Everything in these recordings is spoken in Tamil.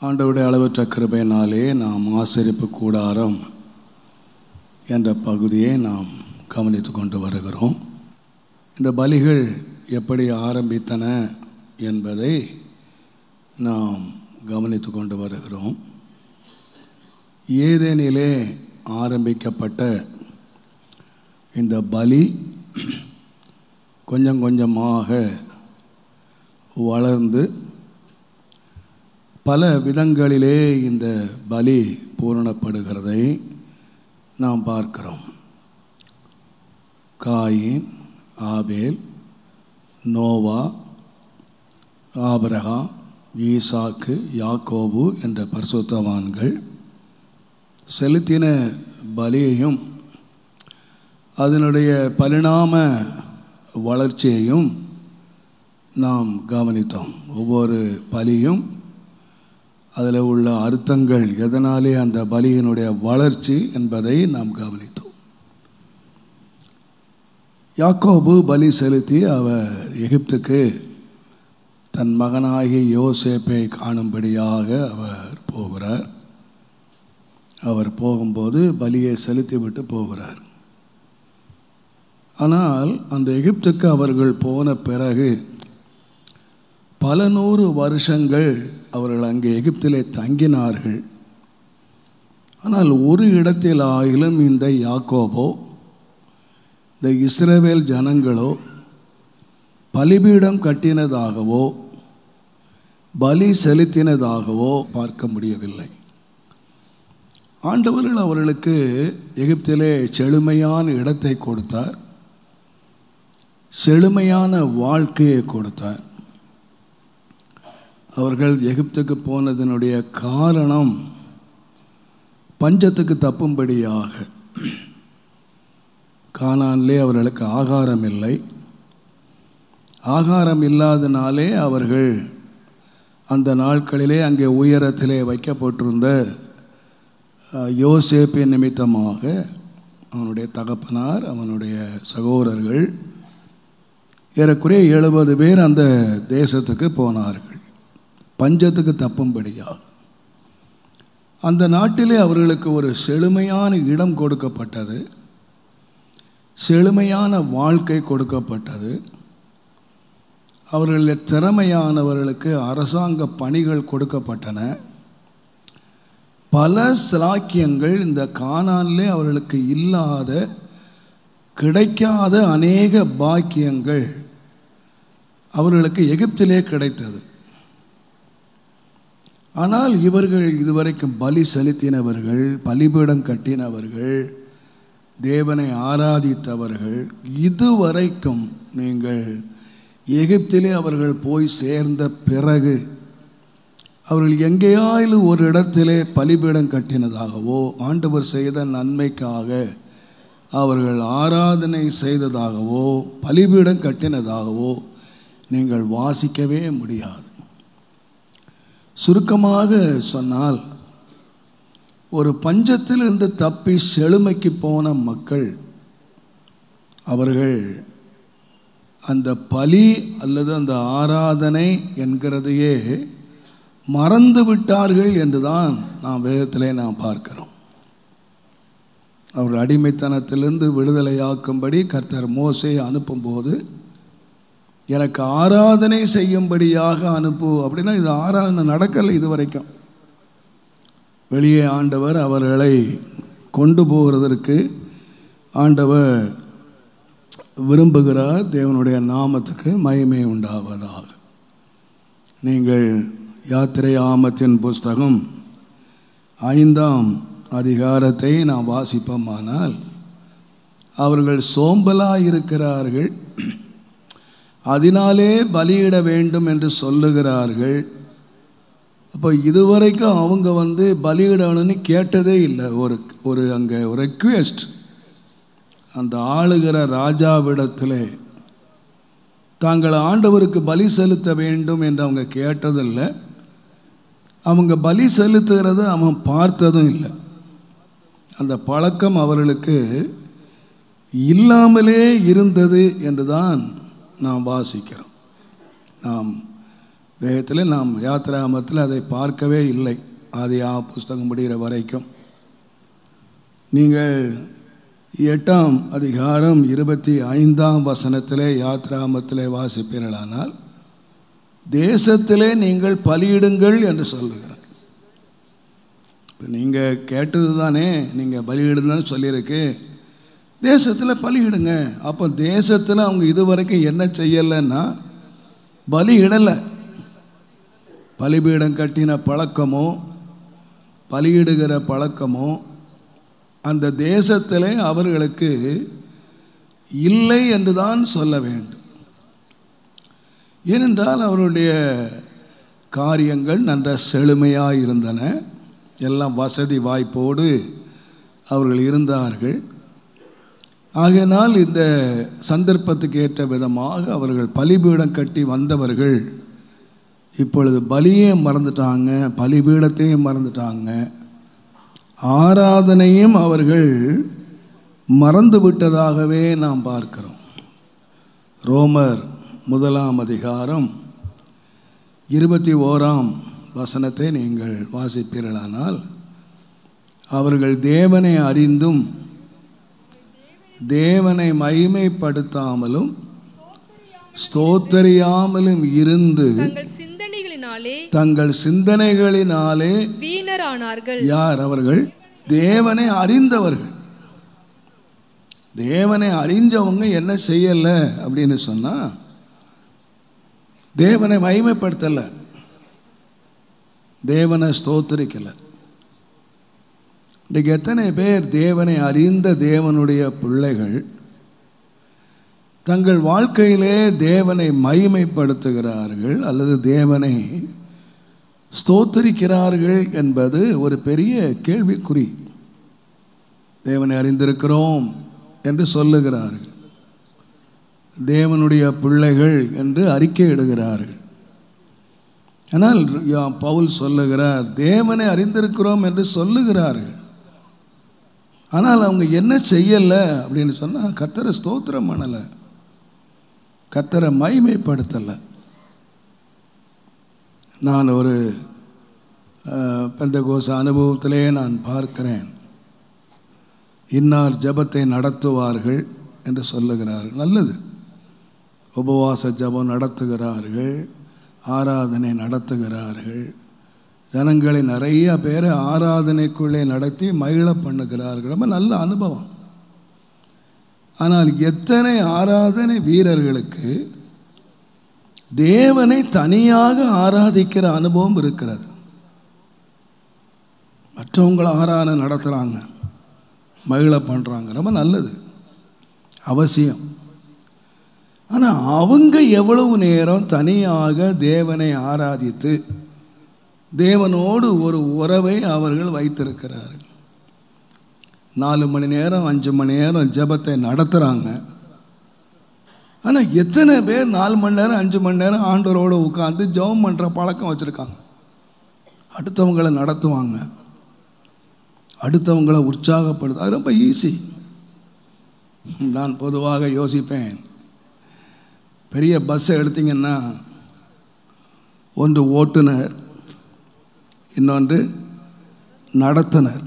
ஆண்டவருடைய அளவற்ற கிருபையினாலே நாம் ஆசரிப்பு கூடாரம் என்ற பகுதியை நாம் கவனித்து கொண்டு வருகிறோம். இந்த பலிகள் எப்படி ஆரம்பித்தன என்பதை நாம் கவனித்து கொண்டு வருகிறோம். ஏதேனிலே ஆரம்பிக்கப்பட்ட இந்த பலி கொஞ்சம் கொஞ்சமாக வளர்ந்து பல விதங்களிலே இந்த பலி பூரணப்படுகிறதை நாம் பார்க்கிறோம். காயின், ஆபேல், நோவா, ஆபிரகாம், ஈசாக்கு, யாக்கோபு என்ற பரிசுத்தவான்கள் செலுத்தின பலியையும் அதனுடைய பரிணாம வளர்ச்சியையும் நாம் கவனித்தோம். ஒவ்வொரு பலியும் அதில் உள்ள அர்த்தங்கள், எதனாலே அந்த பலியினுடைய வளர்ச்சி என்பதை நாம் கவனித்தோம். யாக்கோபு பலி செலுத்தி அவர் எகிப்துக்கு தன் மகனாகிய யோசேப்பை காணும்படியாக அவர் போகிறார். அவர் போகும்போது பலியை செலுத்திவிட்டு போகிறார். ஆனால் அந்த எகிப்துக்கு அவர்கள் போன பிறகு பல 100 வருஷங்கள் அவர்கள் அங்கே எகிப்திலே தங்கினார்கள். ஆனால் ஒரு இடத்தில் ஆகிலும் இந்த யாக்கோபோ, இந்த இஸ்ரவேல் ஜனங்களோ பலிபீடம் கட்டினதாகவோ பலி செலுத்தினதாகவோ பார்க்க முடியவில்லை. ஆண்டவர்கள் அவர்களுக்கு எகிப்திலே செழுமையான இடத்தை கொடுத்தார், செழுமையான வாழ்க்கையை கொடுத்தார். அவர்கள் எகிப்துக்கு போனதனுடைய காரணம் பஞ்சத்துக்கு தப்பும்படியாக. கானானிலே அவர்களுக்கு ஆகாரம் இல்லை. ஆகாரம் இல்லாதனாலே அவர்கள் அந்த நாட்களிலே அங்கே உயரத்திலே வைக்கப்பட்டிருந்த யோசேப்பின் நிமித்தமாக அவனுடைய தகப்பனார், அவனுடைய சகோதரர்கள் ஏறக்குறைய 70 பேர் அந்த தேசத்துக்கு போனார்கள் பஞ்சத்துக்கு தப்பும்படியாக. அந்த நாட்டிலே அவர்களுக்கு ஒரு செழுமையான இடம் கொடுக்கப்பட்டது, செழுமையான வாழ்க்கை கொடுக்கப்பட்டது. அவர்களில் திறமையானவர்களுக்கு அரசாங்க பணிகள் கொடுக்கப்பட்டன. பல சிலாக்கியங்கள் இந்த கானானிலே அவர்களுக்கு இல்லாத, கிடைக்காத அநேக பாக்கியங்கள் அவர்களுக்கு எகிப்திலே கிடைத்தது. ஆனால் இவர்கள் இதுவரைக்கும் பலி செலுத்தினவர்கள், பலிபீடம் கட்டினவர்கள், தேவனை ஆராதித்தவர்கள், இதுவரைக்கும் நீங்கள் எகிப்திலே அவர்கள் போய் சேர்ந்த பிறகு அவர்கள் எங்கேயாயிலும் ஒரு இடத்திலே பலிபீடம் கட்டினதாகவோ ஆண்டவர் செய்த நன்மைக்காக அவர்கள் ஆராதனை செய்ததாகவோ பலிபீடம் கட்டினதாகவோ நீங்கள் வாசிக்கவே முடியாது. சுருக்கமாக சொன்னால், ஒரு பஞ்சத்திலிருந்து தப்பி செழுமைக்கு போன மக்கள் அவர்கள் அந்த பலி அல்லது அந்த ஆராதனை என்கிறதையே மறந்து விட்டார்கள் என்றுதான் நாம் வேதத்திலே நாம் பார்க்கிறோம். அவர் அடிமைத்தனத்திலிருந்து விடுதலையாக்கும்படி கர்த்தர் மோசேயை அனுப்பும்போது, எனக்கு ஆராதனை செய்யும்படியாக அனுப்பு அப்படின்னா, இது ஆராதனை நடக்கலை இது வரைக்கும். வெளியே ஆண்டவர் அவர்களை கொண்டு போகிறதற்கு ஆண்டவர் விரும்புகிறார். தேவனுடைய நாமத்துக்கு மகிமை உண்டாவதாக. நீங்கள் யாத்திரை ஆமத்தின் புஸ்தகம் 5ஆம் அதிகாரத்தை நாம் வாசிப்போமானால், அவர்கள் சோம்பலாக இருக்கிறார்கள், அதனாலே பலியிட வேண்டும் என்று சொல்லுகிறார்கள். அப்போ இதுவரைக்கும் அவங்க பலியிடணும்னு கேட்டதே இல்லை. அங்கே ஒரு ரெக்வெஸ்ட் அந்த ஆளுகிற ராஜாவிடத்தில் தாங்கள் ஆண்டவருக்கு பலி செலுத்த வேண்டும் என்று அவங்க கேட்டதில்லை. அவங்க பலி செலுத்துகிறத அவன் பார்த்ததும் இல்லை. அந்த பழக்கம் அவர்களுக்கு இல்லாமலே இருந்தது என்று தான் நாம் வாசிக்கிறோம். நாம் வேதத்தில் நாம் யாத்திராகமத்தில் அதை பார்க்கவே இல்லை. ஆதியா புஸ்தகம் முடிகிற வரைக்கும். நீங்கள் 8ஆம் அதிகாரம் 25ஆம் வசனத்திலே யாத்திராகமத்திலே வாசிப்பீர்களானால், தேசத்திலே நீங்கள் பலியிடுங்கள் என்று சொல்லுகிறார். நீங்கள் கேட்டது தானே, நீங்கள் பலியிடுங்கன்னு சொல்லியிருக்கு. தேசத்தில் பலியிடுங்க. அப்போ தேசத்தில் அவங்க இதுவரைக்கும் என்ன செய்யலைன்னா பலியிடலை. பலிபீடம் கட்டின பழக்கமோ பலியிடுகிற பழக்கமோ அந்த தேசத்திலே அவர்களுக்கு இல்லை என்று தான் சொல்ல வேண்டும். ஏனென்றால் அவருடைய காரியங்கள் நன்ற செழுமையாக இருந்தன. எல்லாம் வசதி வாய்ப்போடு அவர்கள் இருந்தார்கள். ஆகையினால் இந்த சந்தர்ப்பத்துக்கு ஏற்ற விதமாக அவர்கள் பலிபீடம் கட்டி வந்தவர்கள் இப்பொழுது பலியையும் மறந்துட்டாங்க, பலிபீடத்தையும் மறந்துட்டாங்க, ஆராதனையும் அவர்கள் மறந்து விட்டதாகவே நாம் பார்க்கிறோம். ரோமர் 1ஆம் அதிகாரம் 21ஆம் வசனத்தை நீங்கள் வாசிப்பீர்களானால், அவர்கள் தேவனை அறிந்தும் தேவனை மகிமைப்படுத்தாமலும் ஸ்தோத்தரியாமலும் இருந்து தங்கள் சிந்தனைகளினாலே வீணரானார்கள். யார் அவர்கள்? தேவனை அறிந்தவர்கள். தேவனை அறிஞ்சவங்க என்ன செய்யல அப்படின்னு சொன்னா, தேவனை மகிமைப்படுத்தல, தேவனை ஸ்தோத்திரிக்கல. இன்றைக்கு எத்தனை பேர் தேவனை அறிந்த தேவனுடைய பிள்ளைகள் தங்கள் வாழ்க்கையிலே தேவனை மகிமைப்படுத்துகிறார்கள் அல்லது தேவனை ஸ்தோத்திரிக்கிறார்கள் என்பது ஒரு பெரிய கேள்விக்குறி. தேவனை அறிந்திருக்கிறோம் என்று சொல்லுகிறார்கள், தேவனுடைய பிள்ளைகள் என்று அறிக்கை இடுகிறார்கள். ஆனால் பவுல் சொல்லுகிறார், தேவனை அறிந்திருக்கிறோம் என்று சொல்லுகிறார்கள், ஆனால் அவங்க என்ன செய்யலை அப்படின்னு சொன்னால் கர்த்தரை ஸ்தோத்திரம் பண்ணலை, கர்த்தரை மகிமைப்படுத்தலை. நான் ஒரு பெந்தகோஸ்து அனுபவத்திலே நான் பார்க்கிறேன். இன்னார் ஜெபத்தை நடத்துவார்கள் என்று சொல்லுகிறார்கள். நல்லது, உபவாச ஜெபம் நடத்துகிறார்கள், ஆராதனை நடத்துகிறார்கள், ஜனங்களை நிறைய பேரை ஆராதனைக்குள்ளே நடத்தி மகிழ பண்ணுகிறார்கள். ரொம்ப நல்ல அனுபவம். ஆனால் எத்தனை ஆராதனை வீரர்களுக்கு தேவனை தனியாக ஆராதிக்கிற அனுபவம் இருக்கிறது. மற்றவங்களை ஆராதனை நடத்துகிறாங்க, மகிழ பண்ணுறாங்க, ரொம்ப நல்லது, அவசியம். ஆனால் அவங்க எவ்வளவு நேரம் தனியாக தேவனை ஆராதித்து தேவனோடு ஒரு உறவை அவர்கள் வைத்திருக்கிறார்கள். 4 மணி நேரம் 5 மணி நேரம் ஜெபத்தை நடத்துகிறாங்க. ஆனால் எத்தனை பேர் 4 மணி நேரம் 5 மணி நேரம் ஆண்டவரோடு உட்காந்து ஜெபம் பண்ணுற பழக்கம் வச்சுருக்காங்க? அடுத்தவங்களை நடத்துவாங்க, அடுத்தவங்களை உற்சாகப்படுத்த, அது ரொம்ப ஈஸி. நான் பொதுவாக யோசிப்பேன், பெரிய பஸ்ஸை எடுத்திங்கன்னா ஒன்று ஓட்டுநர், இன்னொன்று நடத்துனர்.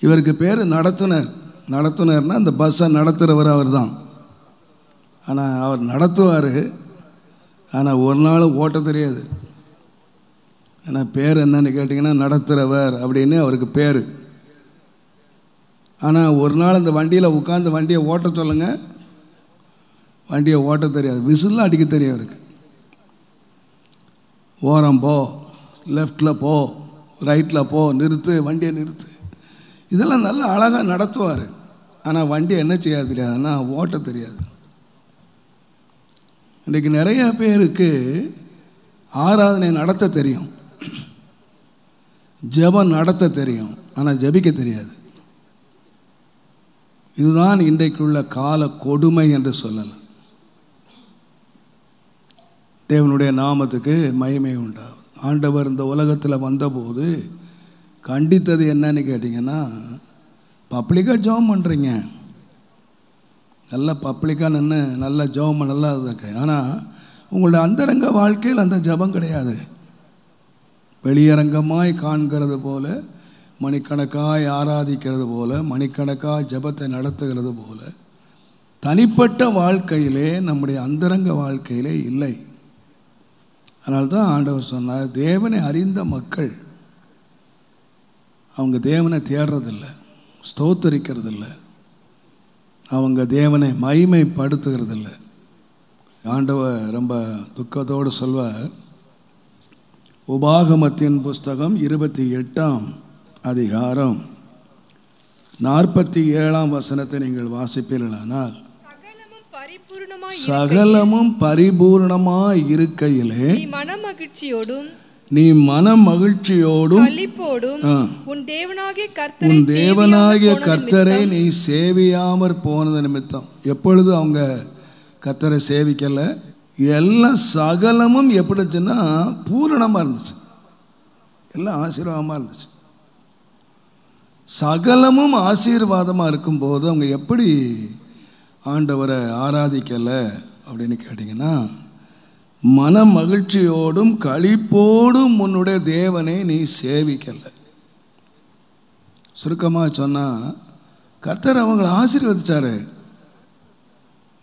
இவருக்கு பேர் நடத்துனர். நடத்துனர்னால் அந்த பஸ்ஸை நடத்துகிறவர் அவர் தான். ஆனால் அவர் நடத்துவார், ஆனால் ஒரு நாள் ஓட்ட தெரியாது. ஆனால் பேர் என்னன்னு கேட்டிங்கன்னா நடத்துகிறவர் அப்படின்னு அவருக்கு பேர். ஆனால் ஒரு நாள் அந்த வண்டியில் உட்காந்து வண்டியை ஓட்ட சொல்லுங்க, வண்டியை ஓட்ட தெரியாது, விசில் அடிக்க தெரியும் அவருக்கு. ஓரம் போ, லெஃப்டில் போ, ரைட்டில் போ, நிறுத்து, வண்டியை நிறுத்து, இதெல்லாம் நல்லா அழகாக நடத்துவார். ஆனால் வண்டியை என்ன செய்யாது தெரியாது, ஆனால் ஓட்ட தெரியாது. இன்றைக்கி நிறைய பேருக்கு ஆராதனை நடத்த தெரியும், ஜெபம் நடத்த தெரியும், ஆனால் ஜெபிக்க தெரியாது. இதுதான் இன்றைக்குள்ள கால கொடுமை என்று சொல்லலாம். தேவனுடைய நாமத்துக்கு மகிமை உண்டாகும். ஆண்டவர் இந்த உலகத்தில் வந்தபோது கண்டித்தது என்னன்னு கேட்டிங்கன்னா, பப்ளிக்காக ஜெபம் பண்ணுறீங்க, நல்லா பப்ளிக்காக நின்று நல்லா ஜெபம் நல்லா இருக்கு, ஆனால் உங்களுடைய அந்தரங்க வாழ்க்கையில் அந்த ஜெபம் கிடையாது. வெளியரங்கமாய் காண்கிறது போல, மணிக்கணக்காய் ஆராதிக்கிறது போல, மணிக்கணக்காய் ஜெபத்தை நடத்துகிறது போல தனிப்பட்ட வாழ்க்கையிலே, நம்முடைய அந்தரங்க வாழ்க்கையிலே இல்லை. அதனால்தான் ஆண்டவர் சொன்னார், தேவனை அறிந்த மக்கள் அவங்க தேவனை தேடுறதில்லை, ஸ்தோத்தரிக்கிறதில்லை, அவங்க தேவனை மகிமைப்படுத்துகிறதில்லை. ஆண்டவர் ரொம்ப துக்கத்தோடு சொல்வார். உபாகமத்தின் புஸ்தகம் 28ஆம் அதிகாரம் 47ஆம் வசனத்தை நீங்கள் வாசிப்பீர்களானால், சகலமும் பரிபூர்ணமாய் இருக்கையிலே நீ மன மகிழ்ச்சியோடும் உன் தேவனாகிய கர்த்தரை நீ சேவியாமற் போனது நிமித்தம். எப்பொழுது அவங்க கர்த்தரை சேவிக்கல, எல்லாம் சகலமும் எப்படிச்சுன்னா பூரணமாக இருந்துச்சு, எல்லாம் ஆசீர்வாதமாக இருந்துச்சு. சகலமும் ஆசீர்வாதமாக இருக்கும்போது அவங்க எப்படி ஆண்டவரை ஆராதிக்கலை அப்படின்னு கேட்டிங்கன்னா, மன மகிழ்ச்சியோடும் களிப்போடும் உன்னுடைய தேவனை நீ சேவிக்கலை. சுருக்கமாக சொன்னால், கர்த்தர் அவங்களை ஆசீர்வதிச்சாரு,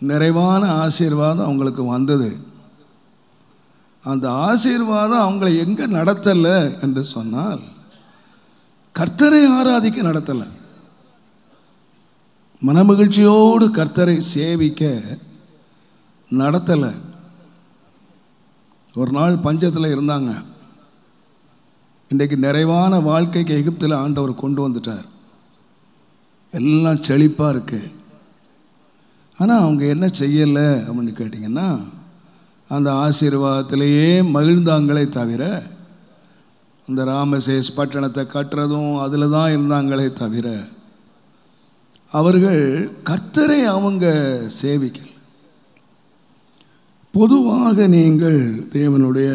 நிறைவான ஆசீர்வாதம் அவங்களுக்கு வந்தது. அந்த ஆசீர்வாதம் அவங்களை எங்கே நடத்தலை என்று சொன்னால், கர்த்தரை ஆராதிக்க நடத்தலை, மனமகிழ்ச்சியோடு கர்த்தரை சேவிக்க நடத்தலை. ஒரு நாள் பஞ்சத்தில் இருந்தாங்க. இன்றைக்கு நிறைவான வாழ்க்கைக்கு எகிப்தில் ஆண்டவர் கொண்டு வந்துட்டார், எல்லாம் செழிப்பாக இருக்கு. ஆனால் அவங்க என்ன செய்யலை அப்படின்னு கேட்டிங்கன்னா, அந்த ஆசீர்வாதத்திலேயே மகிழ்ந்தாங்களே தவிர, இந்த ராமசேஸ் பட்டணத்தை கட்டுறதும் அதில் தான் இருந்தாங்களே தவிர, அவர்கள் கர்த்தரை அவங்க சேவிக்கல. பொதுவாக நீங்கள் தேவனுடைய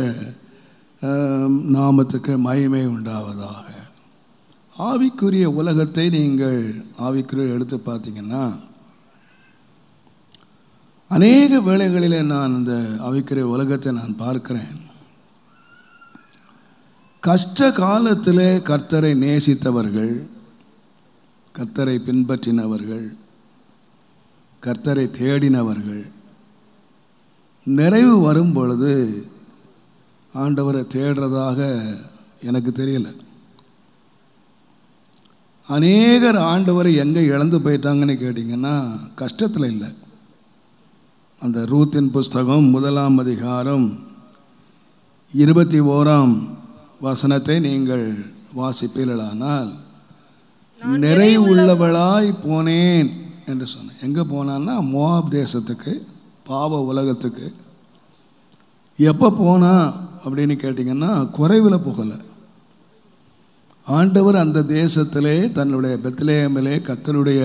நாமத்துக்கு மகிமை உண்டாவதாக, ஆவிக்குரிய உலகத்தை நீங்கள் ஆவிக்குரிய எடுத்து பார்த்தீங்கன்னா, அநேக வேளைகளிலே நான் இந்த ஆவிக்குரிய உலகத்தை நான் பார்க்கிறேன். கஷ்ட காலத்திலே கர்த்தரை நேசித்தவர்கள், கர்த்தரை பின்பற்றினவர்கள், கர்த்தரை தேடினவர்கள், நிறைவு வரும் பொழுது ஆண்டவரை தேடுறதாக எனக்கு தெரியல. அநேகர் ஆண்டவரை எங்கே இழந்து போயிட்டாங்கன்னு கேட்டிங்கன்னா, கஷ்டத்தில் இல்லை. அந்த ரூத்தின் புஸ்தகம் 1ஆம் அதிகாரம் 21ஆம் வசனத்தை நீங்கள் வாசிப்பீர்களானால், நிறைவுள்ளவளாய் போனேன் என்று சொன்னேன். எங்கே போனான்னா, மோவாப் தேசத்துக்கு, பாவ உலகத்துக்கு. எப்போ போனா அப்படின்னு கேட்டிங்கன்னா, குறைவில் போகலை. ஆண்டவர் அந்த தேசத்திலே, தன்னுடைய பெத்லெகேமிலே, கர்த்தருடைய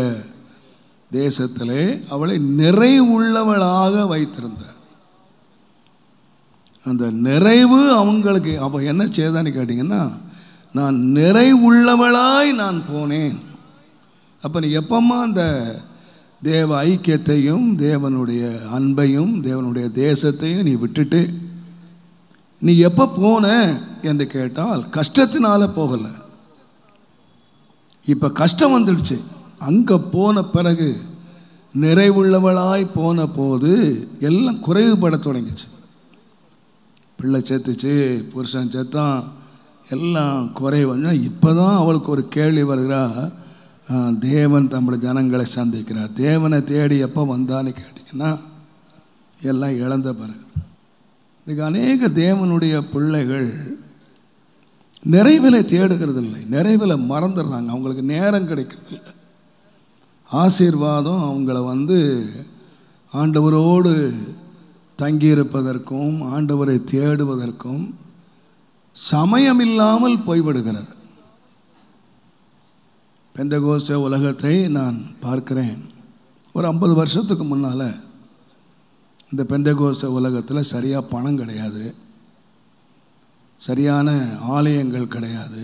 தேசத்திலே அவளை நிறைவுள்ளவளாக வைத்திருந்தார். அந்த நிறைவு அவங்களுக்கு அப்போ என்ன செய்தான்னு கேட்டிங்கன்னா, நான் நிறைவுள்ளவளாய் நான் போனேன். அப்போ நீ எப்பமா அந்த தேவ ஐக்கியத்தையும் தேவனுடைய அன்பையும் தேவனுடைய தேசத்தையும் நீ விட்டுட்டு நீ எப்போ போன என்று கேட்டால், கஷ்டத்தினால போகலை. இப்போ கஷ்டம் வந்துடுச்சு. அங்கே போன பிறகு நிறைவுள்ளவளாய் போன போது எல்லாம் குறைவுபட தொடங்கிச்சு. பிள்ளை செத்துச்சு, புருஷன் செத்தான், எல்லாம் குறைவு. இப்போ தான் அவளுக்கு ஒரு கேள்வி வருகிறா, தேவன் தம்முடைய ஜனங்களை சந்திக்கிறார். தேவனை தேடி எப்போ வந்தான்னு கேட்டிங்கன்னா, எல்லாம் இழந்த பிறகு. இன்றைக்கு அநேக தேவனுடைய பிள்ளைகள் நிறைவில் தேடுகிறது இல்லை, நிறைவில் மறந்துடுறாங்க, அவங்களுக்கு நேரம் கிடைக்கிறதில்லை. ஆசீர்வாதம் அவங்கள ஆண்டவரோடு தங்கியிருப்பதற்கும் ஆண்டவரை தேடுவதற்கும் சமயமில்லாமல் போய்விடுகிறது. பெந்தகோஸ்தே உலகத்தை நான் பார்க்கிறேன். ஒரு 50 வருஷத்துக்கு முன்னால் இந்த பெந்தகோஸ்தே உலகத்தில் சரியாக பணம் கிடையாது, சரியான ஆலயங்கள் கிடையாது.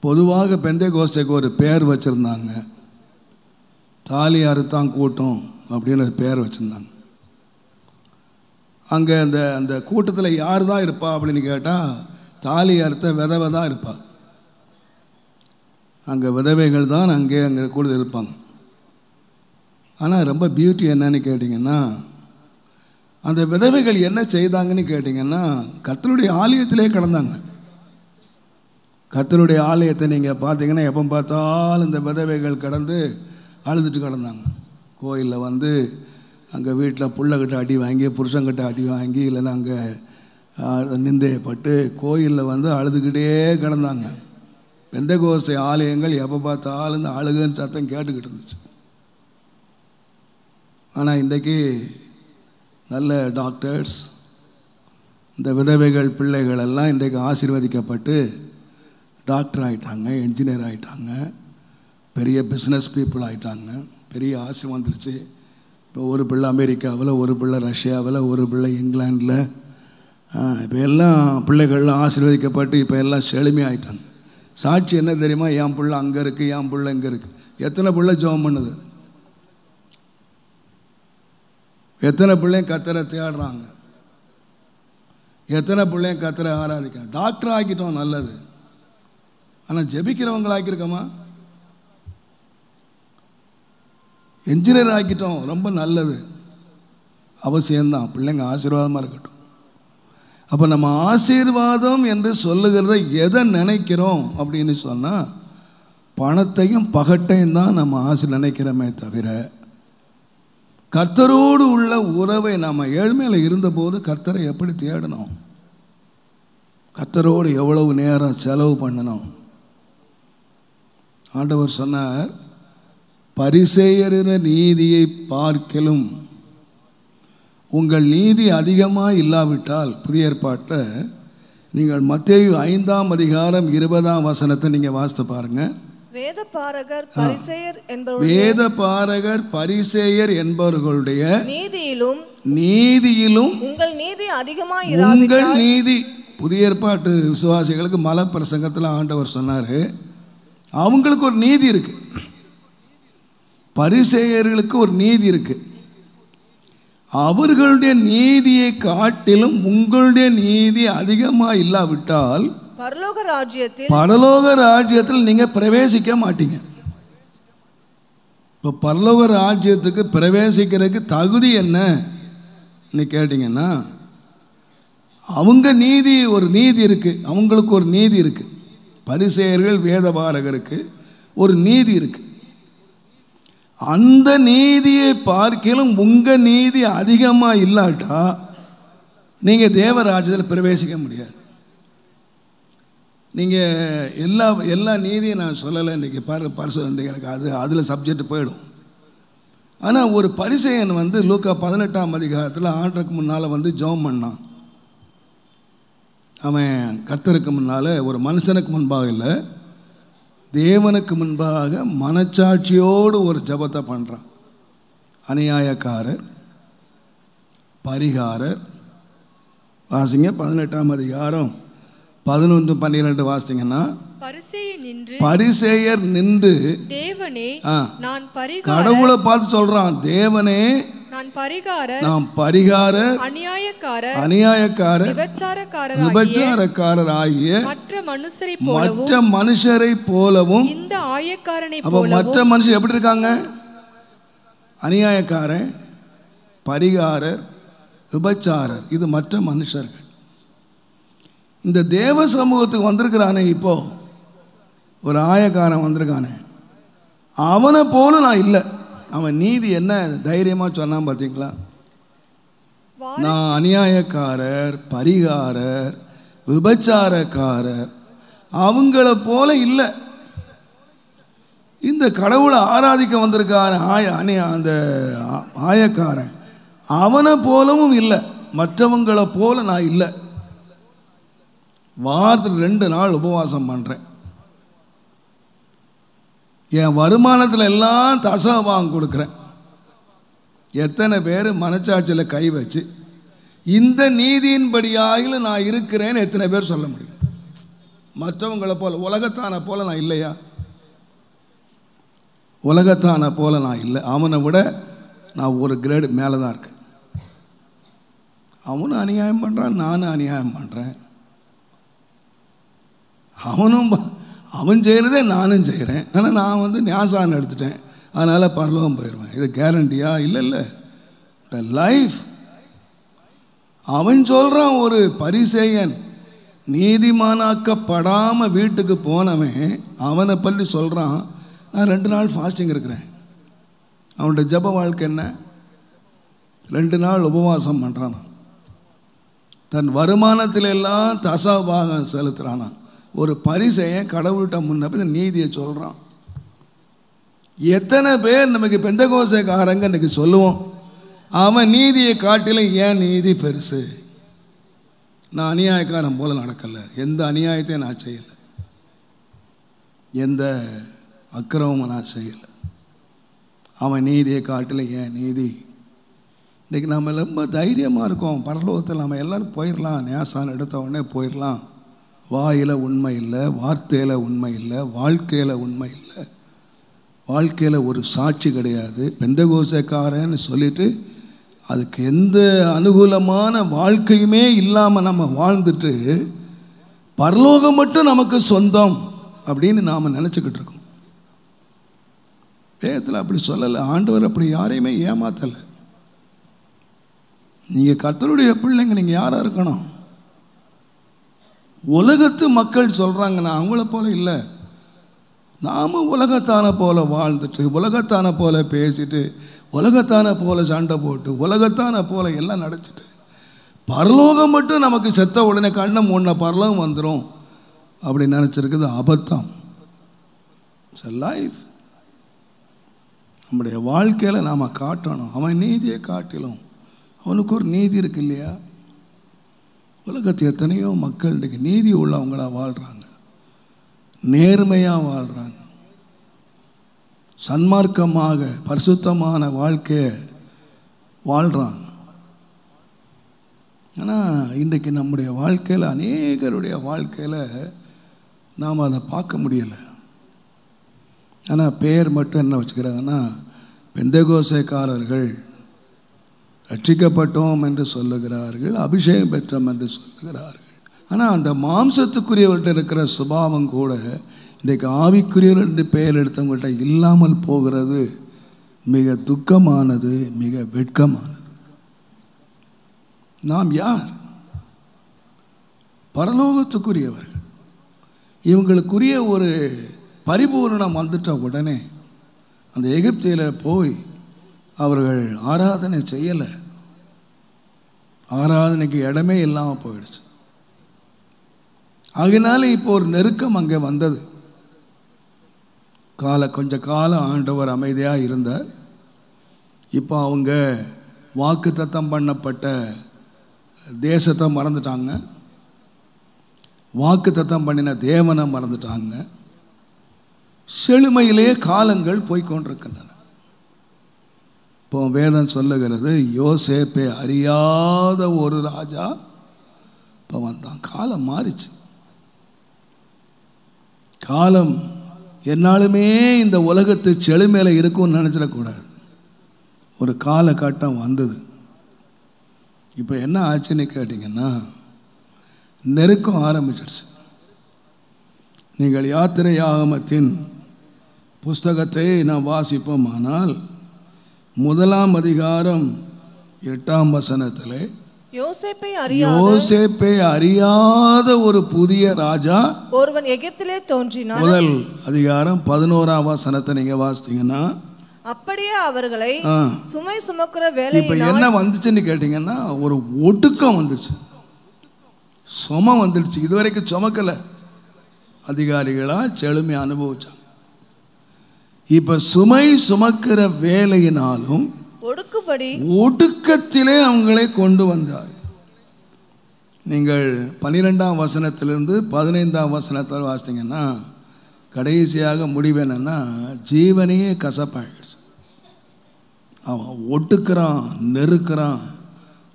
பொதுவாக பெந்தகோஸ்தேக்கு ஒரு பேர் வச்சுருந்தாங்க, தாலி அறுத்தான் கூட்டம் அப்படின்னு ஒரு பேர் வச்சுருந்தாங்க. அங்கே அந்த அந்த கூட்டத்தில் யார் தான் இருப்பா அப்படின்னு கேட்டால் தாலி அறுத்த விதவை தான் இருப்பா. அங்கே விதவைகள் தான் அங்கே கூட இருப்பாங்க. ஆனால் ரொம்ப பியூட்டி என்னன்னு கேட்டிங்கன்னா, அந்த விதவைகள் என்ன செய்தாங்கன்னு கேட்டிங்கன்னா, கர்த்தருடைய ஆலயத்திலே கிடந்தாங்க. கர்த்தருடைய ஆலயத்தை நீங்கள் பார்த்தீங்கன்னா எப்போ பார்த்தாலும் இந்த விதவைகள் கடந்து அழுதுட்டு கிடந்தாங்க. கோயிலில் வந்து அங்கே வீட்டில் புள்ளக்கிட்ட அடி வாங்கி, புருஷங்கிட்ட அடி வாங்கி, இல்லைன்னா அங்கே நிந்தையப்பட்டு கோயிலில் வந்து அழுதுகிட்டே கிடந்தாங்க. பெந்தகோஸ்தே ஆலயங்கள் எப்போ பார்த்தாலும் இந்த அழுகுன்னு சத்தம் கேட்டுக்கிட்டு இருந்துச்சு. ஆனால் இன்றைக்கி நல்ல டாக்டர்ஸ், இந்த விதவைகள் பிள்ளைகள் எல்லாம் இன்றைக்கு ஆசீர்வதிக்கப்பட்டு டாக்டர் ஆகிட்டாங்க, என்ஜினியர் ஆகிட்டாங்க, பெரிய பிஸ்னஸ் பீப்புள் ஆகிட்டாங்க. பெரிய ஆசை வந்துருச்சு. இப்போ ஒரு பிள்ளை அமெரிக்காவில், ஒரு பிள்ளை ரஷ்யாவில், ஒரு பிள்ளை இங்கிலாண்டில், இப்போ எல்லாம் பிள்ளைகள்லாம் ஆசீர்வதிக்கப்பட்டு இப்போ எல்லாம் செழுமையாகிட்டாங்க. சாட்சி என்ன தெரியுமா? என் பிள்ளை அங்கே இருக்குது, என் பிள்ளை இங்கே இருக்குது. எத்தனை பிள்ளை ஜெபம் பண்ணுது? எத்தனை பிள்ளையும் கர்த்தரை தேடுறாங்க? எத்தனை பிள்ளையும் கர்த்தரை ஆராதிக்கிறாங்க? டாக்டர் ஆக்கிட்டோம், நல்லது. ஆனால் ஜெபிக்கிறவங்களை ஆக்கியிருக்கோமா? என்ஜினியர் ஆக்கிட்டோம், ரொம்ப நல்லது, அவசியம்தான். பிள்ளைங்க ஆசீர்வாதமாக இருக்கட்டும். அப்போ நம்ம ஆசீர்வாதம் என்று சொல்லுகிறத எதை நினைக்கிறோம் அப்படின்னு சொன்னால், பணத்தையும் பகட்டையும் தான் நம்ம நினைக்கிறோமே தவிர, கர்த்தரோடு உள்ள உறவை நம்ம ஏழ்மையில் இருந்தபோது கர்த்தரை எப்படி தேடணும், கர்த்தரோடு எவ்வளவு நேரம் செலவு பண்ணணும். ஆண்டவர் சொன்னார், பரிசேயரின் நீதியை பார்க்கிலும் உங்கள் நீதி அதிகமாக இல்லாவிட்டால், புதிய ஏற்பாட்டில் நீங்கள் மத்தேயு 5ஆம் அதிகாரம் 20ஆம் வசனத்தை நீங்கள் வாசித்து பாருங்கள். வேதபாரகர் பரிசேயர் என்பவர்களுடைய நீதியிலும் உங்கள் நீதி அதிகமாக இராவிட்டால், உங்கள் நீதி. புதிய ஏற்பாட்டு விசுவாசிகளுக்கு மலை பிரசங்கத்தில் ஆண்டவர் சொன்னார், அவங்களுக்கு ஒரு நீதி இருக்கு, பரிசேயர்களுக்கு ஒரு நீதி இருக்கு. அவர்களுடைய நீதியை காட்டிலும் உங்களுடைய நீதி அதிகமாக இல்லாவிட்டால் பரலோக ராஜ்யத்தில் நீங்க பிரவேசிக்க மாட்டீங்க. இப்போ பரலோக ராஜ்யத்துக்கு பிரவேசிக்கிறதுக்கு தகுதி என்ன கேட்டீங்கன்னா, அவங்க நீதி, ஒரு நீதி இருக்கு, அவங்களுக்கு ஒரு நீதி இருக்கு. பரிசேயர்கள் வேதபாரகருக்கு ஒரு நீதி இருக்கு. அந்த நீதியை பார்க்கிலும் உங்க நீதி அதிகமாக இல்லாட்டா நீங்க தேவராஜ்யத்தில் பிரவேசிக்க முடியாது. நீங்கள் எல்லா நீதியும் நான் சொல்லலை இன்றைக்கி, எனக்கு அதில் சப்ஜெக்ட் போயிடும். ஆனால் ஒரு பரிசேயன் வந்து லூக்கா 18ஆம் அதிகாரத்தில் ஆண்டருக்கு முன்னால் வந்து ஜெபம் பண்ணான். அவன் கர்த்தருக்கு முன்னால், ஒரு மனுஷனுக்கு முன்பாக இல்லை, தேவனுக்கு முன்பாக மனச்சாட்சியோடு ஒரு ஜெபத்தை பண்ணுறான். அநியாயக்காரர், பரிகாரர், வாசிங்க 18ஆம் அதிகாரம் 11-12 வாசித்தீங்கன்னா, பரிசேயர் நின்று தேவனே நான் பரிகாரர், கடவுளை பார்த்து சொல்றான், தேவனே நான் பரிகாரர், அநியாயக்காரர், விபச்சாரக்காரர் ஆகிய மற்ற மனுஷரை போலவும் இந்த ஆயக்காரனை போலவும். மற்ற மனுஷர் எப்படி இருக்காங்க? அநியாயக்காரன், பரிகாரர், விபச்சாரர், இது மற்ற மனுஷர்கள். இந்த தேவ சமூகத்துக்கு வந்திருக்கிறானே, இப்போ ஒரு ஆயக்காரன் வந்திருக்கானே, அவனை போல நான் இல்லை. அவன் நீதி என்ன தைரியமாக சொன்னான் பார்த்தீங்களா? நான் அநியாயக்காரர், பரிகாரர், விபச்சாரக்காரர், அவங்கள போல இல்லை. இந்த கடவுளை ஆராதிக்க வந்திருக்கார அந்த ஆயக்காரன், அவனை போலவும் இல்லை, மற்றவங்களை போல நான் இல்லை. வாரத்தில் 2 நாள் உபவாசம் பண்ணுறேன். என் வருமானத்தில் எல்லாம் தசமபாகம் கொடுக்குறேன். எத்தனை பேர் மனச்சாட்சியில் கை வச்சு இந்த நீதியின்படியாக நான் இருக்கிறேன்னு எத்தனை பேர் சொல்ல முடியும்? மற்றவங்களை போல, உலகத்தான போல நான் இல்லையா? உலகத்தான போல நான் இல்லை. அவனை விட நான் ஒரு கிரேடு மேலே தான் இருக்கேன். அவனும் அநியாயம் பண்ணுறான், நானும் அநியாயம் பண்ணுறேன். அவன் செய்கிறதே நானும் செய்கிறேன். ஆனால் நான் ஞாசானம் எடுத்துட்டேன், அதனால் பரலோகம் போயிடுவேன். இது கேரண்டியா? இல்லை. லைஃப். அவன் சொல்கிறான், ஒரு பரிசேயன் நீதிமானாக்கப்படாமல் வீட்டுக்கு போனவன் அவனை பற்றி சொல்கிறான், நான் 2 நாள் ஃபாஸ்டிங் இருக்கிறேன். அவனுடைய ஜப வாழ்க்கை என்ன? 2 நாள் உபவாசம் பண்ணுறான். தன் வருமானத்தில் எல்லாம் தசபாகம் செலுத்துகிறானா. ஒரு பரிசேயன் கடவுள்கிட்ட முன்ன நீதியை சொல்கிறான். எத்தனை பேர் நமக்கு பெந்தகோசைக்காரங்க இன்னைக்கு சொல்லுவோம், அவன் நீதியை காட்டிலும் ஏன் நீதி பெருசு, நான் அநியாயக்காரன் போல நடக்கலை, எந்த அநியாயத்தையும் நான் செய்யலை, எந்த அக்கிரமமும் நான் செய்யலை, அவன் நீதியை காட்டிலும் ஏன் நீதி. இன்றைக்கி நம்ம ரொம்ப தைரியமாக இருக்கோம், பரலோகத்தில் நம்ம எல்லோரும் போயிடலாம், ஞாசானம் எடுத்த உடனே போயிடலாம். வாயில் உண்மை இல்லை, வார்த்தையில் உண்மை இல்லை, வாழ்க்கையில் உண்மை இல்லை, வாழ்க்கையில் ஒரு சாட்சி கிடையாது. பெந்தகோசைக்காரன்னு சொல்லிட்டு அதுக்கு எந்த அனுகூலமான வாழ்க்கையுமே இல்லாமல் நம்ம வாழ்ந்துட்டு பரலோகம் மட்டும் நமக்கு சொந்தம் அப்படின்னு நாம் நினச்சிக்கிட்டு இருக்கோம். வேதத்தில் அப்படி சொல்லலை, ஆண்டவர் அப்படி யாரையுமே ஏமாத்தலை. நீங்கள் கர்த்தருடைய பிள்ளைங்க, நீங்கள் யாராக இருக்கணும்? உலகத்து மக்கள் சொல்கிறாங்க, நான் அவங்கள போல இல்லை, நாம் உலகத்தான போல வாழ்ந்துட்டு, உலகத்தான போல பேசிட்டு, உலகத்தான போல சண்டை போட்டு, உலகத்தான போல எல்லாம் நடத்திட்டு பரலோகம் மட்டும் நமக்கு செத்த உடனே கண்ணை மூடின பரலோகம் வந்துடும் அப்படின்னு நினச்சிருக்குது அபத்தம். It's a life. நம்முடைய வாழ்க்கையில் நாம் காட்டணும், அவன் நீதியை காட்டிலும் அவனுக்கு ஒரு நீதி இருக்கு இல்லையா? உலகத்தில் எத்தனையோ மக்கள் இன்றைக்கு நீதி உள்ளவங்களாக வாழ்கிறாங்க, நேர்மையாக வாழ்கிறாங்க, சன்மார்க்கமாக பரிசுத்தமான வாழ்க்கையை வாழ்கிறாங்க. ஆனால் இன்றைக்கு நம்முடைய வாழ்க்கையில், அநேகருடைய வாழ்க்கையில் நாம் அதை பார்க்க முடியலை. ஆனால் பேர் மட்டும் என்ன வச்சுக்கிறாங்கன்னா, பெந்தகோசைக்காரர்கள் ரட்சிக்கப்பட்டோம் என்று சொல்லுகிறார்கள், அபிஷேகம் பெற்றோம் என்று சொல்லுகிறார்கள். ஆனால் அந்த மாம்சத்துக்குரியவர்கிட்ட இருக்கிற சுபாவம் கூட இன்றைக்கு ஆவிக்குரியவர் என்று பெயர் எடுத்தவங்கள்ட்ட இல்லாமல் போகிறது மிக துக்கமானது, மிக வெட்கமானது. நாம் யார்? பரலோகத்துக்குரியவர்கள். இவங்களுக்குரிய ஒரு பரிபூரணம் வந்துட்ட உடனே அந்த எகிப்தில் போய் அவர்கள் ஆராதனை செய்யலை, ஆராதனைக்கு இடமே இல்லாமல் போயிடுச்சு. ஆகினால இப்போ ஒரு நெருக்கம் அங்கே வந்தது. கொஞ்ச காலம் ஆண்டவர் அமைதியாக இருந்தார். இப்போ அவங்க வாக்குத்தத்தம் பண்ணப்பட்ட தேசத்தை மறந்துட்டாங்க, வாக்குத்தத்தம் பண்ணின தேவனை மறந்துட்டாங்க. செழுமையிலே காலங்கள் போய்கொண்டிருக்கின்றன. இப்போ வேதம் சொல்லுகிறது, யோசேப்பை அறியாத ஒரு ராஜா இப்போ வந்தான். காலம் மாறிச்சு. காலம் என்னாலுமே இந்த உலகத்து செழுமையில் இருக்கும்னு நினச்சிடக்கூடாது. ஒரு காலகட்டம் வந்தது. இப்போ என்ன ஆச்சுன்னு கேட்டிங்கன்னா, நெருக்கம் ஆரம்பிச்சிடுச்சு. நீங்கள் யாத்திரையாகமத்தின் புஸ்தகத்தை நான் வாசிப்போமானால் 1ஆம் அதிகாரம் 8ஆம் வசனத்திலே, யோசேப்பை அறியாத ஒரு புதிய ராஜா ஒருவன் எகிப்திலே தோன்றினான். முதல் அதிகாரம் 11ஆம் வசனத்தை நீங்க வாசித்தீங்கன்னா, அப்படியே அவர்களை சுமை சுமக்கிற வேலை. இப்ப என்ன வந்துச்சுன்னு கேட்டீங்கன்னா, ஒரு ஒடுக்கம் வந்துச்சு, சுமம் வந்துடுச்சு. இதுவரைக்கும் சுமக்கல, அதிகாரிகளா செழுமை அனுபவிச்சாங்க. இப்ப சுமை சுமக்கிற வேலையினாலும் ஒடுக்கத்திலே அவங்களை கொண்டு வந்தார். நீங்கள் 12ஆம் வசனத்திலிருந்து 15ஆம் வசனத்தில் வாசித்தீங்கன்னா, கடைசியாக முடிவு என்னன்னா, ஜீவனையே கசப்பாயிடுச்சு. அவன் ஒட்டுக்கிறான், நெருக்கிறான்,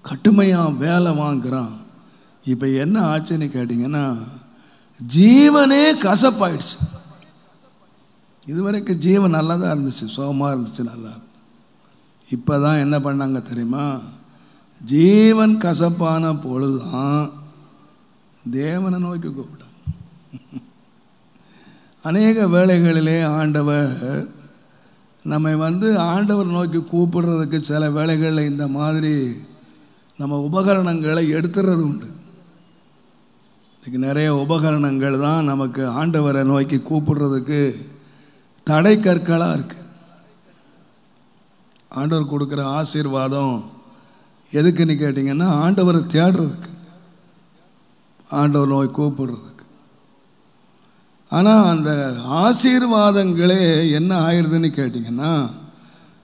கட்டுமையாக வேலை வாங்குறான். இப்போ என்ன ஆச்சுன்னு கேட்டிங்கன்னா, ஜீவனே கசப்பாயிடுச்சு. இதுவரைக்கும் ஜீவன் நல்லா தான் இருந்துச்சு, சுகமாக இருந்துச்சு, நல்லா. இப்போ தான் என்ன பண்ணாங்க தெரியுமா? ஜீவன் கசப்பான பொழுதுதான் தேவனை நோக்கி கூப்பிட்டாங்க. அநேக வேளைகளிலே ஆண்டவர் நம்மை ஆண்டவர் நோக்கி கூப்பிடுறதுக்கு சில வேளைகளில் இந்த மாதிரி நம்ம உபகரணங்களை எடுத்துறது உண்டு. இன்றைக்கி நிறைய உபகரணங்கள் தான் நமக்கு ஆண்டவரை நோக்கி கூப்பிடுறதுக்கு தடை கற்களாக இருக்குது. ஆண்டவர் கொடுக்குற ஆசீர்வாதம் எதுக்குன்னு கேட்டிங்கன்னா ஆண்டவரை தேடுறதுக்கு, ஆண்டவர் நோய் கூப்பிடுறதுக்கு. ஆனால் அந்த ஆசீர்வாதங்களே என்ன ஆயிடுதுன்னு கேட்டிங்கன்னா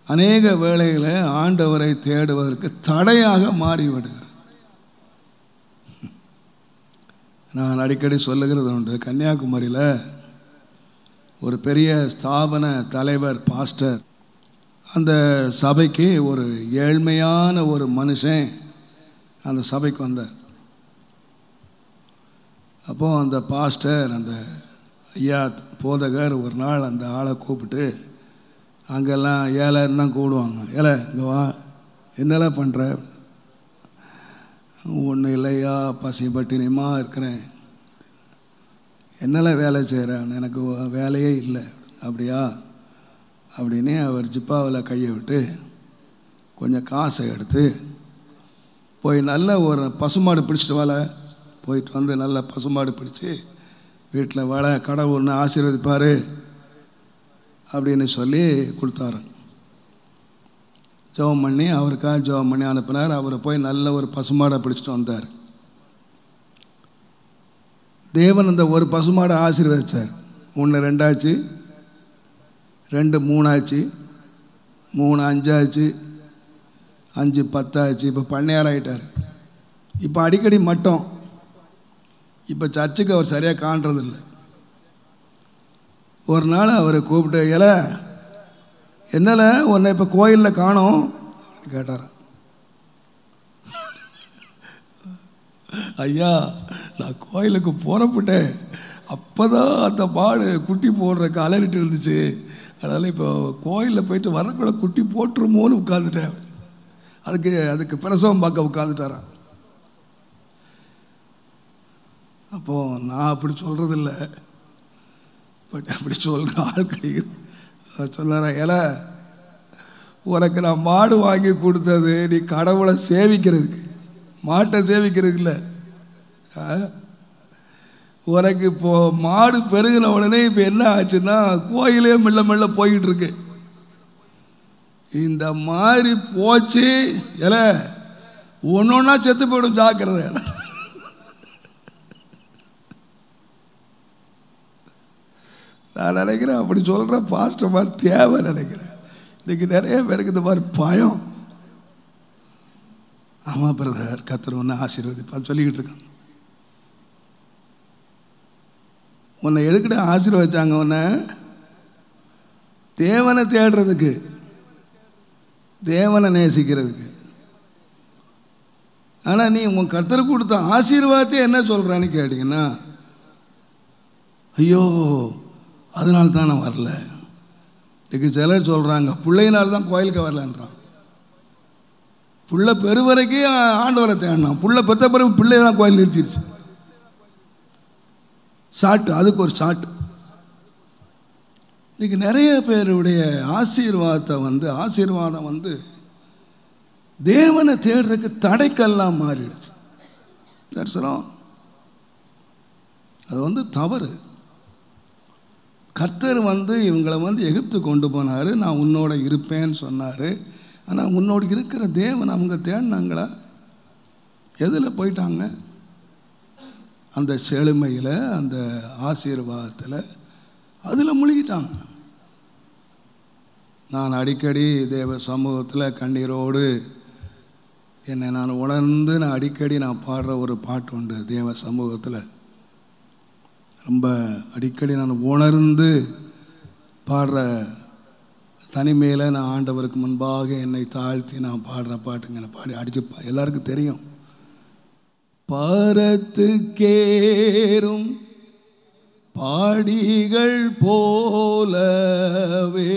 அநேக வேளையில் ஆண்டவரை தேடுவதற்கு தடையாக மாறிவிடுகிறது. நான் அடிக்கடி சொல்லுகிறது உண்டு, கன்னியாகுமரியில் ஒரு பெரிய ஸ்தாபன தலைவர் பாஸ்டர், அந்த சபைக்கு ஒரு ஏழ்மையான ஒரு மனுஷன் அந்த சபைக்கு வந்தார். அப்போது அந்த பாஸ்டர், அந்த ஐயா போதகர் ஒரு நாள் அந்த ஆளை கூப்பிட்டு, அங்கெல்லாம் ஏழைன்னு தான் கூடுவாங்க, ஏழை இங்கே வா, என்னெல்லாம் பண்ணுற? ஒன்றும் இல்லையா, பசி பட்டினியமா இருக்கிறேன். என்னெல்லாம் வேலை செய்கிறேன்? எனக்கு வேலையே இல்லை. அப்படியா அப்படின்னு அவர் ஜிப்பாவில் கையை விட்டு கொஞ்சம் காசை எடுத்து போய் நல்ல ஒரு பசுமாடு பிடிச்சிட்டு வாழ போயிட்டு நல்ல பசுமாடு பிடிச்சி வீட்டில் வாழ, கடவுள் ஒன்று ஆசீர்வதிப்பார் அப்படின்னு சொல்லி கொடுத்தாரு. ஜெபம் பண்ணி அவருக்காக ஜெபம் பண்ணி அனுப்பினார். அவர் போய் நல்ல ஒரு பசுமாடை பிடிச்சிட்டு வந்தார். தேவன் அந்த ஒரு பசுமாடை ஆசீர்வதிச்சார். 1 2 ஆச்சு, 2 3 ஆச்சு, 3 5 ஆச்சு, 5 10 ஆச்சு. இப்போ பண்ணையார் ஆகிட்டார். இப்போ அடிக்கடி மட்டும் இப்போ சர்ச்சுக்கு அவர் சரியாக காண்றதில்லை. ஒரு நாள் அவரை கூப்பிட்டு, ஏல என்னல உன்னை இப்போ கோயிலில் காணோம் கேட்டாராம். ஐயா, நான் கோயிலுக்கு புறப்பட்டேன், அப்போ தான் அந்த மாடு குட்டி போடுறக்கு அலறிட்டு இருந்துச்சு, அதனால் இப்போ கோயிலில் போயிட்டு வரக்குள்ள குட்டி போட்டுருமோன்னு உட்காந்துட்டேன். அதுக்கு பிரசவம் பார்க்க உட்காந்துட்டாரான். அப்போது நான் அப்படி சொல்கிறதில்ல, பட் அப்படி சொல்கிற ஆள் கிடையாது. சொன்னாரா, ஏல உனக்கு நான் மாடு வாங்கி கொடுத்தது நீ கடவுளை சேவிக்கிறதுக்கு, மாட்டை சேவிக்கிறதுக்கு இல்லை. உனக்கு இப்போது மாடு பெருகின உடனே இப்போ என்ன ஆச்சுன்னா கோயிலே மெல்ல மெல்ல போய்கிட்டு இருக்கு. இந்த மாதிரி போச்சு, ஏல ஒன்று ஒன்றா செத்து போயிடும், ஜாக்கிரதை. நான் நினைக்கிறேன் அப்படி சொல்கிற பாஸ்டர் மாதிரி தேவை நினைக்கிறேன். இன்றைக்கி நிறைய பேருக்கு இந்த மாதிரி பயம். ஆமாம் பிரதர், கர்த்தர் ஒன்று ஆசீர்வதிப்பான்னு சொல்லிக்கிட்டு இருக்காங்க. உன்னை எதுக்கிட்ட ஆசீர்வதிச்சாங்க? உன்னை தேவனை தேடுறதுக்கு, தேவனை நேசிக்கிறதுக்கு. ஆனால் நீ உன் கர்த்தர் கொடுத்த ஆசீர்வாதத்தை என்ன சொல்கிறான்னு கேட்டிங்கன்னா, ஐயோ அதனால தான் நான் வரல. இன்றைக்கு சிலர் சொல்கிறாங்க பிள்ளையினால் தான் கோயிலுக்கு வரலன்றான். புள்ள பெருவரைக்கும் ஆண்டவரை தேடினான், புள்ள பெற்ற பிறகு பிள்ளை தான் கோயில் நிறுத்திடுச்சு. சாட்டு, அதுக்கு ஒரு சாட்டு. இன்றைக்கி நிறைய பேருடைய ஆசீர்வாதம் தேவனை தேடுறதுக்கு தடைக்கெல்லாம் மாறிடுச்சு. தரிசனம் அது தவறு. கர்த்தர் இவங்களை எகிப்து கொண்டு போனார், நான் உன்னோட இருப்பேன்னு சொன்னார். ஆனால் உன்னோடு இருக்கிற தேவன் அவங்க தேடினாங்களா? எதில் போயிட்டாங்க? அந்த செழுமையில், அந்த ஆசீர்வாதத்தில், அதில் முழுகிட்டாங்க. நான் அடிக்கடி தேவ சமூகத்தில் கண்ணீரோடு என்னை நான் உணர்ந்து அடிக்கடி பாடுற ஒரு பாட்டு உண்டு. தேவ சமூகத்தில் ரொம்ப அடிக்கடி நான் உணர்ந்து பாடுற, தனிமையில் நான் ஆண்டவருக்கு முன்பாக என்னை தாழ்த்தி நான் பாடுற பாட்டுங்க. பாடி அடிச்சு எல்லாருக்கும் தெரியும். பரத்துக்கேறும் பாடிகள் போலவே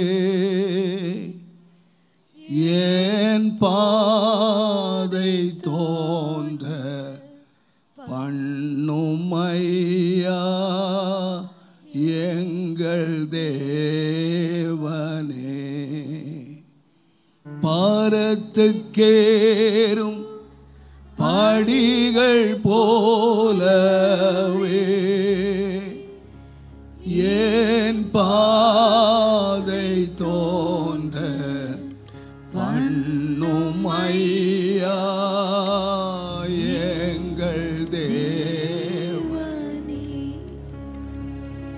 என் பாதை பாரத்துக்கேறும் படிகள் போலவே என் பாதை தோன்ற பண்ணும் ஐயா எங்கள் தேவனே.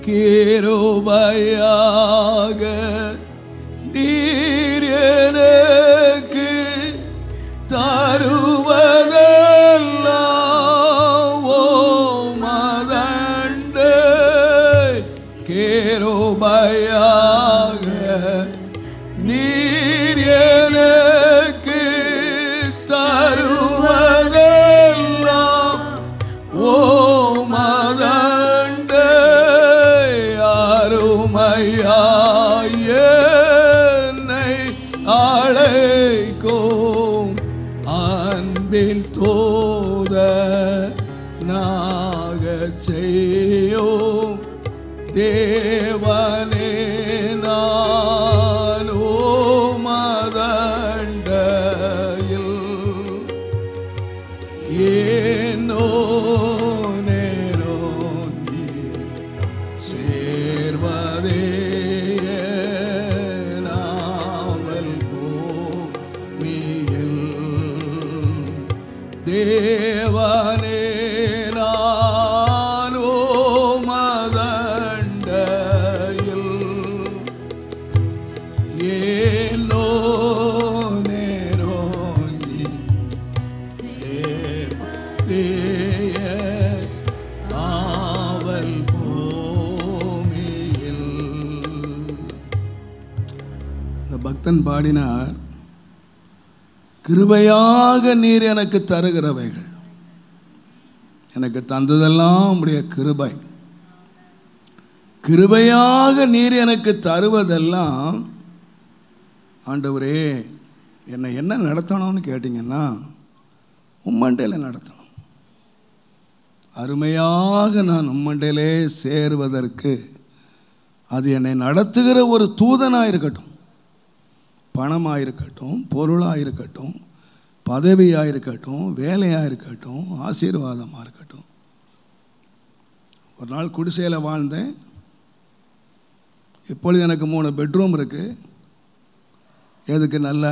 கிருபையாக நீர் எனக்கு தருவதெல்லாம் உமதண்டை. கிருபையாக நீர் எனக்கு தருவதெல்லாம் உமதண்டை. அருமையாய் என்னை அழைக்கும் அன்பின் தூதனாகச் செய்யும் தேவனே நான் உமதண்டையில் ஏனோ நேரோங்கி சேர்வதே நாவல் பூமியில். தேவனே நான் உமதண்டையில் ஏனோ நேரோங்கி சேர்வதே நாவல் பூமியில். இந்த பக்தன் பாடினார், கிருபையாக நீர் எனக்கு தருகிறவைகள், எனக்கு தந்ததெல்லாம் உடைய கிருபை. கிருபையாக நீர் எனக்கு தருவதெல்லாம், ஆண்டவரே என்னை என்ன நடத்தணும்னு கேட்டிங்கன்னா உம்மண்டையில் நடத்தணும். அருமையாக நான் உம்மண்டையிலே சேருவதற்கு அது என்னை நடத்துகிற ஒரு தூதனாக இருக்கட்டும், பணமாக இருக்கட்டும், பொருளாக இருக்கட்டும், பதவியாக இருக்கட்டும், வேலையாக இருக்கட்டும், ஆசீர்வாதமாக இருக்கட்டும். ஒரு நாள் குடிசையில் வாழ்ந்தேன். இப்பொழுது எனக்கு 3 பெட்ரூம் இருக்குது. எதுக்கு? நல்லா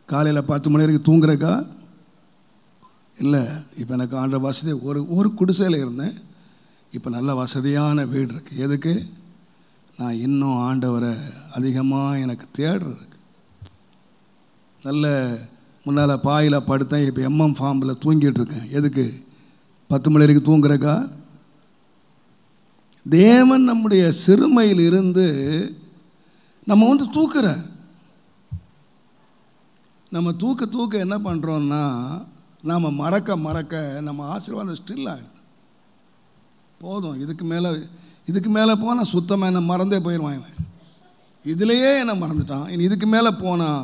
காலையில் 10 மணி வரைக்கும் தூங்குறக்கா? இல்லை, இப்போ எனக்கு ஆண்ட வசதி. ஒரு குடிசையில் இருந்தேன், இப்போ நல்ல வசதியான வீடு இருக்குது. எதுக்கு? நான் இன்னும் ஆண்டவரை அதிகமாக எனக்கு தேடுறதுக்கு. நல்ல முன்னால் பாயில் படுத்தேன், இப்போ எம்எம் ஃபார்மில் தூங்கிட்டு இருக்கேன். எதுக்கு? 10 மணி வரைக்கும் தூங்குறக்கா? தேவன் நம்முடைய சிறுமையில் இருந்து நம்ம தூக்குறார். நம்ம தூக்க என்ன பண்ணுறோன்னா, நாம் மறக்க நம்ம ஆசீர்வாதம் ஸ்டில் ஆகிடுது. போதும், இதுக்கு மேலே போனால் சுத்தமாக என்ன மறந்தே போயிடுவான். இவன் இதுலேயே என்ன மறந்துட்டான். இனி இதுக்கு மேலே போனால்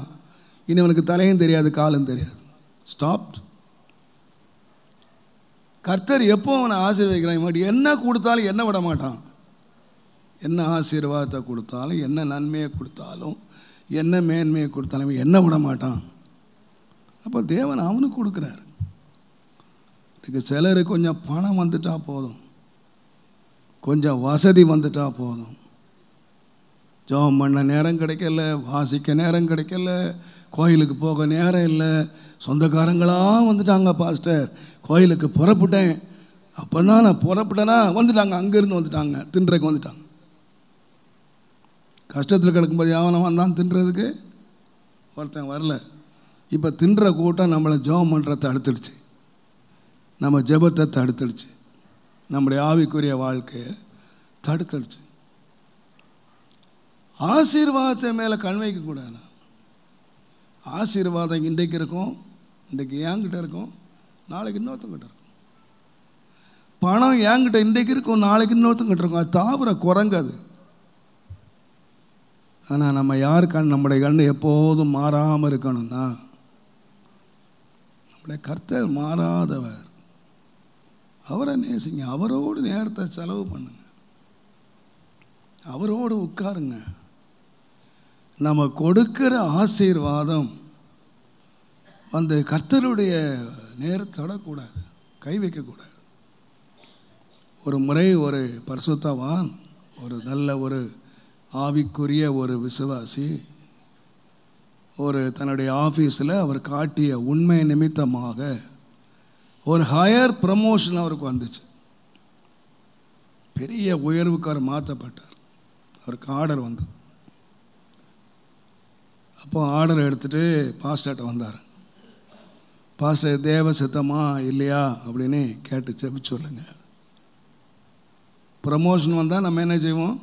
இனி அவனுக்கு தலையும் தெரியாது, காலும் தெரியாது. ஸ்டாப்ட். கர்த்தர் எப்போ அவனை ஆசீர்வதிக்கிறான், என்ன கொடுத்தாலும் என்ன விட மாட்டான். என்ன ஆசீர்வாதத்தை கொடுத்தாலும், என்ன நன்மையை கொடுத்தாலும், என்ன மேன்மையை கொடுத்தாலும் என்ன விட மாட்டான். அப்போ தேவன் அவனுக்கு கொடுக்குறாரு. இதுக்கு சிலருக்கு கொஞ்சம் பணம் வந்துட்டா போதும், கொஞ்சம் வசதி வந்துட்டா போதும். ஜெபம் பண்ண நேரம் கிடைக்கல, வாசிக்க நேரம் கிடைக்கல, கோயிலுக்கு போக நேரம் இல்லை. சொந்தக்காரங்களாக வந்துட்டாங்க, பாஸ்டர் கோயிலுக்கு புறப்பட்டேன், அப்போ தான் நான் புறப்பட்டேன்னா வந்துட்டாங்க, அங்கேருந்து வந்துட்டாங்க, தின்றக்கு வந்துட்டாங்க. கஷ்டத்தில் கிடக்கும்போது அவன் வந்தான் தின்றதுக்கு, ஒருத்தன் வரல. இப்போ தின்ற கூட்டம் நம்மளை ஜெபம் பண்ணுறத தடுத்துடுச்சு, நம்ம ஜெபத்தை தடுத்துடுச்சு, நம்முடைய ஆவிக்குரிய வாழ்க்கையை தடுத்துடுச்சு. ஆசீர்வாதத்தை மேலே கண் வைக்கக்கூடாது. ஆசீர்வாதம் இன்றைக்கு இருக்கும், இன்றைக்கு என்கிட்ட இருக்கும், நாளைக்கு இன்னொருத்தங்கிட்ட இருக்கும். பணம் என்கிட்ட இன்றைக்கு இருக்கும், நாளைக்கு இன்னொருத்தங்கிட்ட இருக்கும். அது தாவர குரங்காது. ஆனால் நம்ம யார் நம்முடைய கண் எப்போதும் மாறாமல் இருக்கணும்னா, நம்முடைய கர்த்தர் மாறாதவர். அவரை நேசிங்க, அவரோடு நேரத்தை செலவு பண்ணுங்க, அவரோடு உட்காருங்க. நம்ம கொடுக்கிற ஆசீர்வாதம் அந்த கர்த்தருடைய நேரத்தை தொடக்கூடாது, கை வைக்கக்கூடாது. ஒரு முறை ஒரு பரிசுத்தவான், ஒரு நல்ல ஒரு ஆவிக்குரிய ஒரு விசுவாசி, ஒரு தன்னுடைய ஆஃபீஸில் அவர் காட்டிய உண்மை நிமித்தமாக ஒரு ஹையர் ப்ரமோஷன் அவருக்கு வந்துச்சு. பெரிய உயர்வுக்கு அவர் மாற்றப்பட்டார். அவருக்கு ஆர்டர் வந்தது. அப்போ ஆர்டர் எடுத்துகிட்டு பாஸ்டர்கிட்ட வந்தார். பாஸ்டர், தேவ சித்தமா இல்லையா அப்படின்னு கேட்டு செபிச்சு சொல்லுங்க. ப்ரமோஷன் வந்தால் நம்ம என்ன செய்வோம்?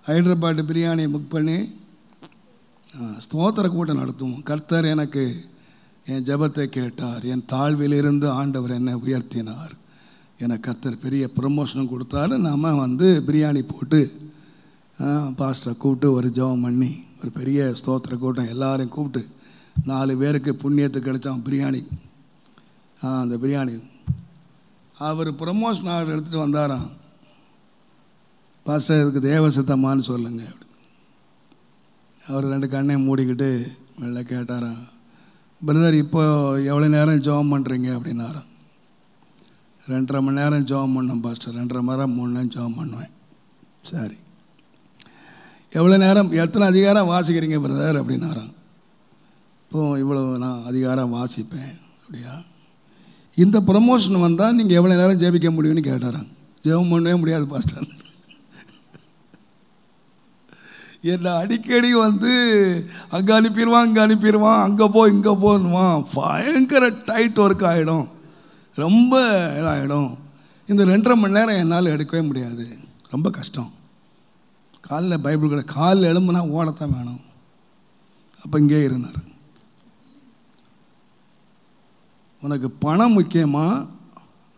ஹைதராபாத் பிரியாணி புக் பண்ணி ஸ்தோத்திர கூட்டம் நடத்துவோம். கர்த்தர் எனக்கு என் ஜெபத்தை கேட்டார், என் தாழ்விலிருந்து ஆண்டவர் என்னை உயர்த்தினார், எனக்கு கர்த்தர் பெரிய ப்ரமோஷனும் கொடுத்தாரு. நாம் பிரியாணி போட்டு பாஸ்டரை கூப்பிட்டு ஒரு ஜெபம் பண்ணி ஒரு பெரிய ஸ்தோத்திர கூட்டம் எல்லாரையும் கூப்பிட்டு 4 பேருக்கு புண்ணியத்துக்கு கிடைச்சான் பிரியாணி. அந்த பிரியாணி அவர் ப்ரமோஷன் ஆர்டர் எடுத்துகிட்டு வந்தாராம். பாஸ்டர், இதுக்கு தேவ சித்தமானு சொல்லுங்க அப்படின்னு. அவர் 2 கண்ணையும் மூடிக்கிட்டு மெல்ல கேட்டாராம், பிரதர் இப்போ எவ்வளோ நேரம் ஜெபம் பண்ணுறீங்க அப்படின்னாராம். 2.5 மணி நேரம் ஜெபம் பண்ணேன் பாஸ்டர். 2.5 மணி நேரம் 3 நேரம் ஜெபம் பண்ணுவேன். சரி, எவ்வளோ நேரம், எத்தனை அதிகாரம் வாசிக்கிறீங்க பிரதர் அப்படின்னாராம். இப்போது இவ்வளோ நான் அதிகாரம் வாசிப்பேன். அப்படியா, இந்த ப்ரமோஷன் வந்தால் நீங்கள் எவ்வளோ நேரம் ஜெபிக்க முடியும்னு கேட்டாராம். ஜெபம் பண்ணவே முடியாது பாஸ்டர். என்ன அடிக்கடி அங்கே அனுப்பிடுவான், இங்கே அனுப்பிடுவான், அங்கே போ இங்கே போன்னுவான். பயங்கர டைட் ஒர்க் ஆகிடும், ரொம்ப இதாகிடும். இந்த 2.5 மணி நேரம் என்னால் எடுக்கவே முடியாது, ரொம்ப கஷ்டம். காலில் பைபிள் கூட காலில் எழும்புனா ஓடத்தான் வேணும். அப்போ இங்கே இருந்தார். உனக்கு பணம் முக்கியமா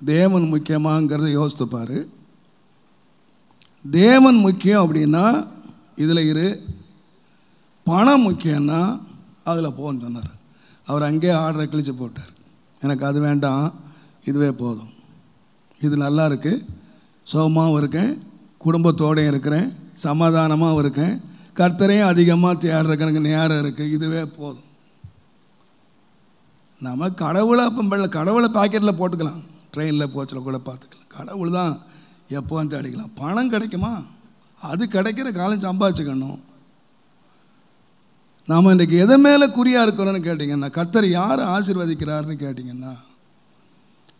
தேவன் முக்கியமாங்கிறத யோசித்துப்பார். தேவன் முக்கியம் அப்படின்னா இதில் இரு, பணம் முக்கியம்னா அதில் போன்னு சொன்னார். அவர் அங்கே ஆர்டரை கிழிச்சு போட்டார். எனக்கு அது வேண்டாம், இதுவே போதும், இது நல்லா இருக்குது, சுகமாகவும் இருக்கேன், குடும்பத்தோடையும் இருக்கிறேன், சமாதானமாகவும் இருக்கேன், கர்த்தரையும் அதிகமாக தேடுறதுக்கு எனக்கு நேரம் இருக்குது, இதுவே போதும். நம்ம கடவுளை கடவுளை பாக்கெட்டில் போட்டுக்கலாம், ட்ரெயினில் போச்சில் கூட பார்த்துக்கலாம். கடவுள் தான் எப்போவும் தேடிக்கலாம். பணம் கிடைக்குமா? அது கிடைக்கிற காலம் சம்பாதிச்சுக்கணும். நாம் இன்றைக்கி எதை மேலே குறியாக இருக்கிறோன்னு கேட்டிங்கன்னா, கர்த்தர் யார் ஆசீர்வதிக்கிறாருன்னு கேட்டிங்கன்னா,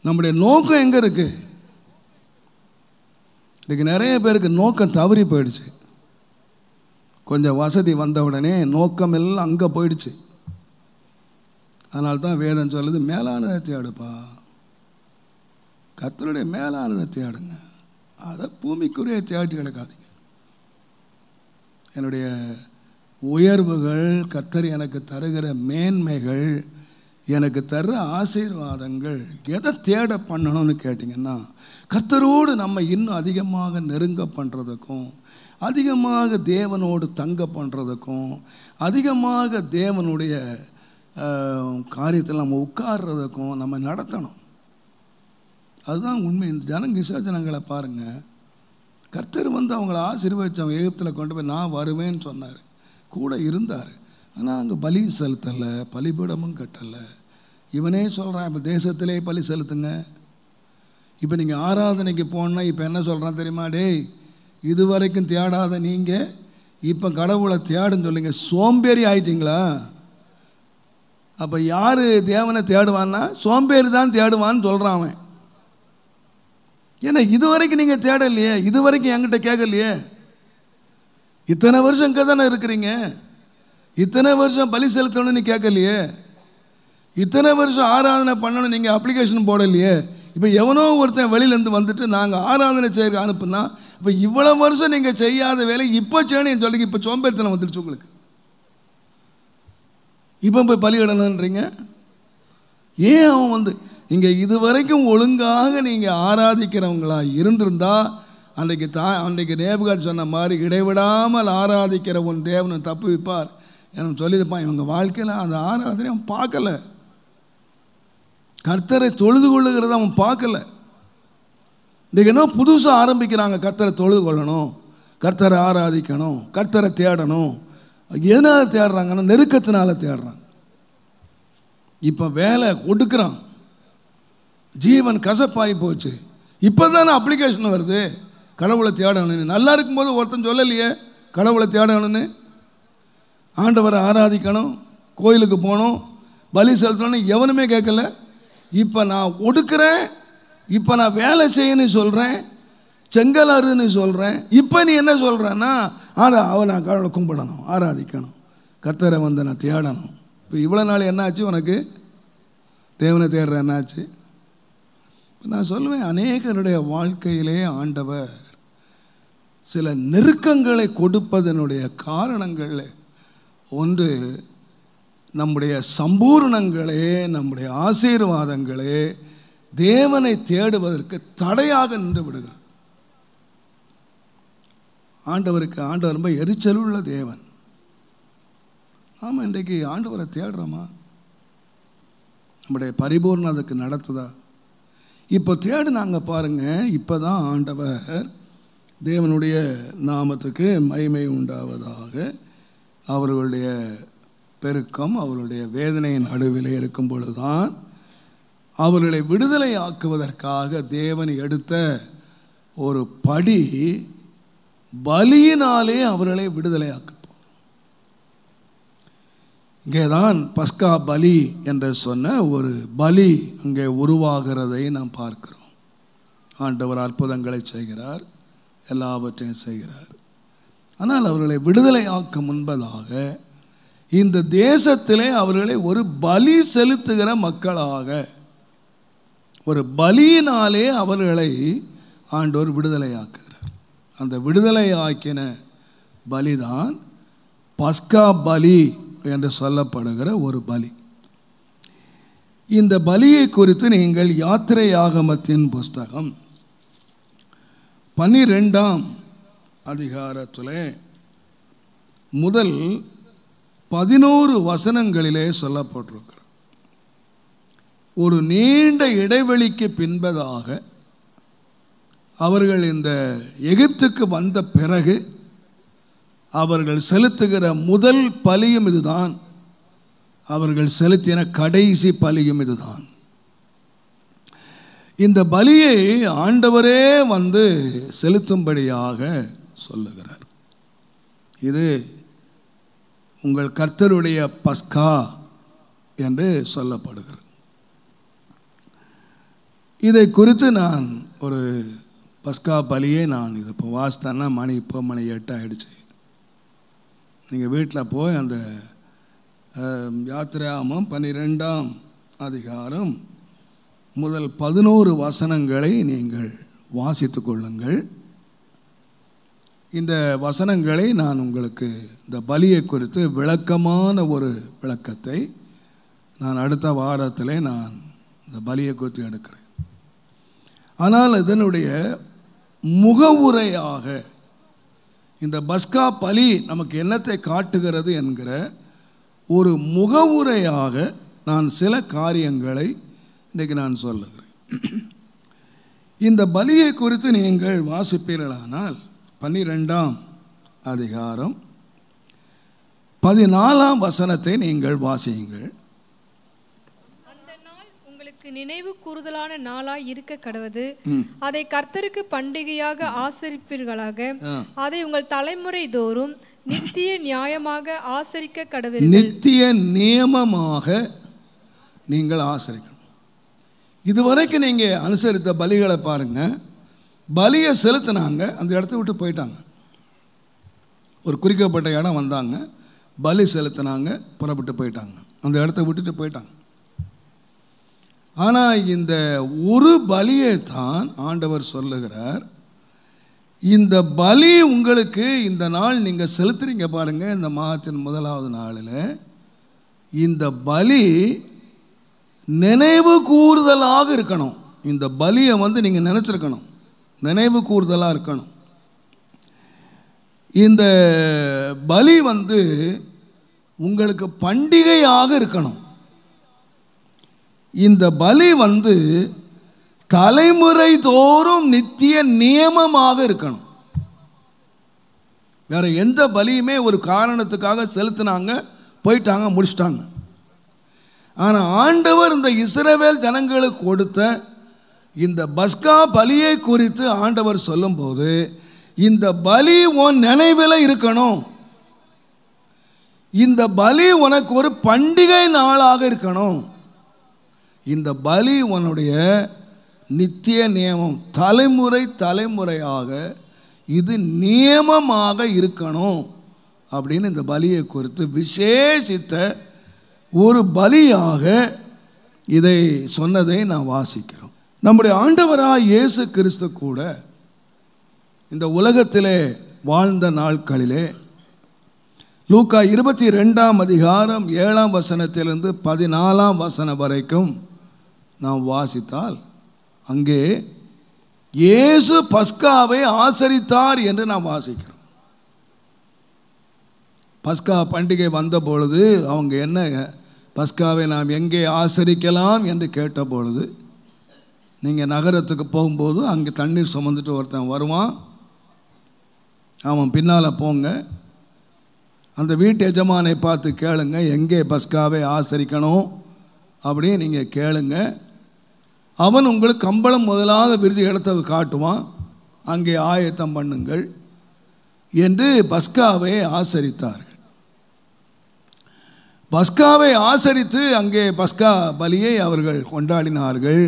நம்முடைய நோக்கம் எங்கே இருக்குது? இன்றைக்கி நிறைய பேருக்கு நோக்கம் தவறி போயிடுச்சு. கொஞ்சம் வசதி வந்த உடனே நோக்கம் எல்லாம் அங்கே போயிடுச்சு. அதனால தான் வேதம் சொல்லுது, மேலானதை தேடுப்பா, கர்த்தருடைய மேலானதை தேடுங்க, அதை பூமிக்குரிய தேடி கிடக்காதீங்க. என்னுடைய உயர்வுகள், கர்த்தர் எனக்கு தருகிற மேன்மைகள், எனக்கு தர்ற ஆசீர்வாதங்கள் எதை தேட பண்ணணும்னு கேட்டிங்கன்னா, கர்த்தரோடு நம்ம இன்னும் அதிகமாக நெருங்க பண்ணுறதுக்கும், அதிகமாக தேவனோடு தங்க பண்ணுறதுக்கும், அதிகமாக தேவனுடைய காரியத்தில் நம்ம உட்கார்றதுக்கும் நம்ம நடத்தணும். அதுதான் உண்மை. இந்த இஸ்ரவேலர்களை பாருங்கள், கர்த்தர் அவங்கள ஆசீர்வதிச்சவங்க எகிப்தில் கொண்டு போய் நான் வருவேன்னு சொன்னார், கூட இருந்தார். ஆனால் அங்கே பலி செலுத்தலை, பலிபீடமும் கட்டலை. இவனே சொல்கிறான், இப்போ தேசத்திலே பலி செலுத்துங்க. இப்போ நீங்கள் ஆராதனைக்கு போனால் இப்போ என்ன சொல்கிறான் தெரியுமா? டேய், இது வரைக்கும் தேடாத நீங்கள் இப்போ கடவுளை தேடுன்னு சொல்லுங்க. சோம்பேறி ஆயிட்டீங்களா? அப்போ யார் தேவனை தேடுவான்னா சோம்பேறி தான் தேடுவான்னு சொல்கிறான் அவன். ஏன்னா இது வரைக்கும் நீங்கள் தேடலையே, இது வரைக்கும் என்கிட்ட கேட்கலையே. இத்தனை வருஷம் இங்கே தானே இருக்கிறீங்க, இத்தனை வருஷம் பலி செலுத்தணும்னு கேட்கலையே, இத்தனை வருஷம் ஆராதனை பண்ணணும் நீங்கள் அப்ளிகேஷன் போடலையே. இப்போ எவனோ ஒருத்தன் வெளியிலேருந்து வந்துட்டு நாங்கள் ஆராதனை செய்ய அனுப்புனா, இப்போ இவ்வளோ வருஷம் நீங்கள் செய்யாத வேலை இப்போ செய்யணும் சொல்லி இப்போ சோம்பேறித்தனம் வந்துடுச்சு உங்களுக்கு. இப்போ போய் பலியிடணுன்றீங்க. ஏன் அவன் நீங்கள் இது வரைக்கும் ஒழுங்காக நீங்கள் ஆராதிக்கிறவங்களா இருந்திருந்தா அன்றைக்கு நேபுகாத் சொன்ன மாதிரி இடைவிடாமல் ஆராதிக்கிற உன் தேவனை தப்பு வைப்பார் எனக்கு சொல்லியிருப்பான். இவங்க வாழ்க்கையில் அந்த ஆராதனை அவன் பார்க்கலை, கர்த்தரை தொழுது கொள்ளுகிறத அவன் பார்க்கலை. இன்றைக்கு என்ன புதுசாக ஆரம்பிக்கிறாங்க, கர்த்தரை தொழுது கொள்ளணும், கர்த்தரை ஆராதிக்கணும், கர்த்தரை தேடணும். எதனால தேடுறாங்கன்னா நெருக்கத்தினால தேடுறாங்க. இப்போ வேலை கொடுக்குறான், ஜீவன் கசப்பாகி போச்சு, இப்போ தானே அப்ளிகேஷன் வருது கடவுளை தேடணும்னு. நல்லா இருக்கும்போது ஒருத்தன் சொல்லலையே கடவுளை தேடணும்னு. ஆண்டவரை ஆராதிக்கணும், கோயிலுக்கு போகணும், பலி செலுத்தணும்னு எவனுமே கேட்கல. இப்போ நான் ஒடுக்கிறேன், இப்போ நான் வேலை செய்யணும்னு சொல்கிறேன், செங்கலாறுன்னு சொல்கிறேன். இப்போ நீ என்ன சொல்கிறேன்னா அவன் நான் கடவுளை கும்பிடணும், ஆராதிக்கணும், கர்த்தரை வந்து நான் தேடணும். இப்போ இவ்வளோ நாள் என்னாச்சு உனக்கு? தேவனை தேடுற என்னாச்சு? நான் சொல்லுவேன், அநேகருடைய வாழ்க்கையிலே ஆண்டவர் சில நெருக்கங்களை கொடுப்பதனுடைய காரணங்கள் ஒன்று, நம்முடைய சம்பூர்ணங்களே, நம்முடைய ஆசீர்வாதங்களே தேவனை தேடுவதற்கு தடையாக நின்று விடுகிறது. ஆண்டவர் ரொம்ப எரிச்சலுள்ள தேவன். நாம் இன்றைக்கு ஆண்டவரை தேடுறோமா? நம்முடைய பரிபூர்ணம் அதுக்கு நடத்துதா? இப்போ தேடுனாங்க பாருங்க. இப்போ தான் ஆண்டவர் தேவனுடைய நாமத்துக்கு மகிமை உண்டாவதாக, அவர்களுடைய பெருக்கம் அவர்களுடைய வேதனையின் நடுவில் இருக்கும் பொழுதுதான் அவர்களை விடுதலை ஆக்குவதற்காக தேவன் எடுத்த ஒரு படி, பலியினாலே அவர்களை விடுதலை ஆக்கப்போம். இங்கேதான் பஸ்கா பலி என்று சொன்ன ஒரு பலி அங்கே உருவாகிறதை நாம் பார்க்கிறோம். ஆண்டவர் அற்புதங்களை செய்கிறார், எல்லாவற்றையும் செய்கிறார். ஆனால் அவர்களை விடுதலை ஆக்க முன்பதாக இந்த தேசத்திலே அவர்களை ஒரு பலி செலுத்துகிற மக்களாக, ஒரு பலியினாலே அவர்களை ஆண்டவர் விடுதலை ஆக்குகிறார். அந்த விடுதலை ஆக்கின பலிதான் பஸ்கா பலி என்று சொல்லப்படுகிற ஒரு பலி. இந்த பலியை குறித்து நீங்கள் யாத்திரையாகமத்தின் புஸ்தகம் 12ஆம் அதிகாரத்தில் முதல் 11 வசனங்களிலே சொல்லப்பட்டிருக்கிறது. ஒரு நீண்ட இடைவெளிக்கு பின்பதாக அவர்கள் இந்த எகிப்துக்கு வந்த பிறகு அவர்கள் செலுத்துகிற முதல் பலியும் இதுதான், அவர்கள் செலுத்தின கடைசி பலியும் இதுதான். இந்த பலியை ஆண்டவரே வந்து செலுத்தும்படியாக சொல்லுகிறார். இது உங்கள் கர்த்தருடைய பஸ்கா என்று சொல்லப்படுகிறது. இதை குறித்து நான் ஒரு பஸ்கா பலியை நான் இது இப்போ வாசித்தேன்னா மணி 8 ஆகிடுச்சு. நீங்கள் வீட்டில் போய் அந்த யாத்திராகமம் 12ஆம் அதிகாரம் முதல் 11 வசனங்களை நீங்கள் வாசித்து கொள்ளுங்கள். இந்த வசனங்களை நான் உங்களுக்கு இந்த பலியை குறித்து விளக்கமான ஒரு விளக்கத்தை நான் அடுத்த வாரத்தில் நான் இந்த பலியை குறித்து எடுக்கிறேன். ஆனால் இதனுடைய முகவுரையாக இந்த பஸ்கா பலி நமக்கு என்னத்தை காட்டுகிறது என்கிற ஒரு முகவுரையாக நான் சில காரியங்களை இன்றைக்கு நான் சொல்லுகிறேன். இந்த பலியை குறித்து நீங்கள் வாசிப்பீர்களானால் 12ஆம் அதிகாரம் 14ஆம் வசனத்தை நீங்கள் வாசியுங்கள். அந்த நாள் உங்களுக்கு நினைவு கூறுதலான நாளாய் இருக்க கடவது, அதை கர்த்தருக்கு பண்டிகையாக ஆசரிப்பீர்களாக, அதை உங்கள் தலைமுறை தோறும் நித்திய நியாயமாக ஆசரிக்க கடவீர்கள். நித்திய நியமமாக நீங்கள் ஆசரிக்கணும். இதுவரைக்கும் நீங்கள் அனுசரித்த பலிகளை பாருங்க. பலியை செலுத்தினாங்க, அந்த இடத்த விட்டு போயிட்டாங்க. ஒரு குறிக்கப்பட்ட இடம் வந்தாங்க, பலி செலுத்தினாங்க, புறப்பட்டு போயிட்டாங்க, அந்த இடத்த விட்டுட்டு போயிட்டாங்க. ஆனால் இந்த ஒரு பலியை தான் ஆண்டவர் சொல்லுகிறார், இந்த பலி உங்களுக்கு இந்த நாள் நீங்கள் செலுத்துறீங்க பாருங்க, இந்த மாதத்தின் முதலாவது நாளில் இந்த பலி நினைவு கூறுதலாக இருக்கணும். இந்த பலியை வந்து நீங்கள் நினச்சிருக்கணும், நினைவு கூறுதலாக இருக்கணும். இந்த பலி வந்து உங்களுக்கு பண்டிகையாக இருக்கணும். இந்த பலி வந்து தலைமுறை தோறும் நித்திய நியமமாக இருக்கணும். வேறு எந்த பலியுமே ஒரு காரணத்துக்காக செலுத்தினாங்க, போயிட்டாங்க, முடிச்சிட்டாங்க. ஆனால் ஆண்டவர் இந்த இஸ்ரவேல் ஜனங்களுக்கு கொடுத்த இந்த பஸ்கா பலியை குறித்து ஆண்டவர் சொல்லும்போது, இந்த பலி உன் நினைவில் இருக்கணும், இந்த பலி உனக்கு ஒரு பண்டிகை நாளாக இருக்கணும், இந்த பலி உன்னுடைய நித்திய நியமம், தலைமுறை தலைமுறையாக இது நியமமாக இருக்கணும் அப்படின்னு இந்த பலியை குறித்து விசேஷித்த ஒரு பலியாக இதை சொன்னதை நான் வாசிக்கிறோம். நம்முடைய ஆண்டவராக இயேசு கிறிஸ்து கூட இந்த உலகத்திலே வாழ்ந்த நாட்களிலே லூக்கா 22ஆம் அதிகாரம் 7ஆம் வசனத்திலிருந்து 14ஆம் வசனம் வரைக்கும் நாம் வாசித்தால் அங்கே இயேசு பஸ்காவை ஆசரித்தார் என்று நாம் வாசிக்கிறோம். பஸ்கா பண்டிகை வந்த பொழுது அவங்க என்ன, பஸ்காவை நாம் எங்கே ஆசரிக்கலாம் என்று கேட்ட பொழுது, நீங்கள் நகரத்துக்கு போகும்போது அங்கே தண்ணீர் சுமந்துட்டு ஒருத்தன் வருவான், அவன் பின்னால் போங்க, அந்த வீட்டு எஜமானை பார்த்து கேளுங்க எங்கே பஸ்காவை ஆசரிக்கணும் அப்படின்னு நீங்கள் கேளுங்க. அவன் உங்களுக்கு கம்பளம் முதலாத விரிசி இடத்தை காட்டுவான், அங்கே ஆயத்தம் பண்ணுங்கள் என்று பஸ்காவை ஆசரித்தார்கள். பஸ்காவை ஆசரித்து அங்கே பஸ்கா பலியை அவர்கள் கொண்டாடினார்கள்,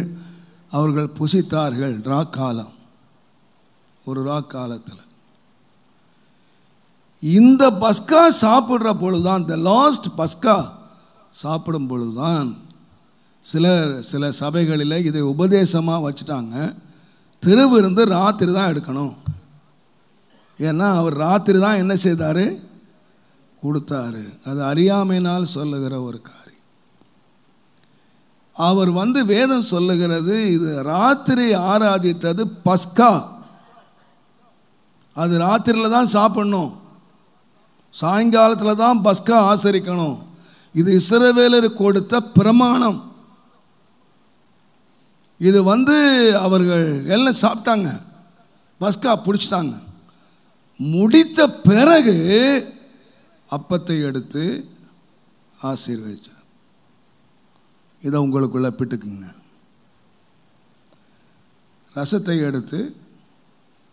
அவர்கள் புசித்தார்கள். ராக்காலம், ஒரு ராக்காலத்தில் இந்த பஸ்கா சாப்பிட்ற பொழுதுதான், இந்த லாஸ்ட் பஸ்கா சாப்பிடும் பொழுதுதான் சில சபைகளில் இதை உபதேசமாக வச்சுட்டாங்க, திருவிருந்து ராத்திரி தான் எடுக்கணும். ஏன்னா அவர் ராத்திரி தான் என்ன செய்தார், கொடுத்தாரு. அது அறியாமையினால் சொல்லுகிற ஒரு காரியம். அவர் வேதம் சொல்லுகிறது, இது ராத்திரி ஆராதித்தது பஸ்கா, அது ராத்திரியில் தான் சாப்பிடணும், சாயங்காலத்தில் தான் பஸ்கா ஆசரிக்கணும். இது இஸ்ரவேலருக்கு கொடுத்த பிரமாணம். இது அவர்கள் எல்லாம் சாப்பிட்டாங்க, பஸ்கா பிடிச்சிட்டாங்க. முடித்த பிறகு அப்பத்தை எடுத்து ஆசீர்வதிச்சார். இதை உங்களுக்குள்ள பிட்டுக்குங்க. ரசத்தை எடுத்து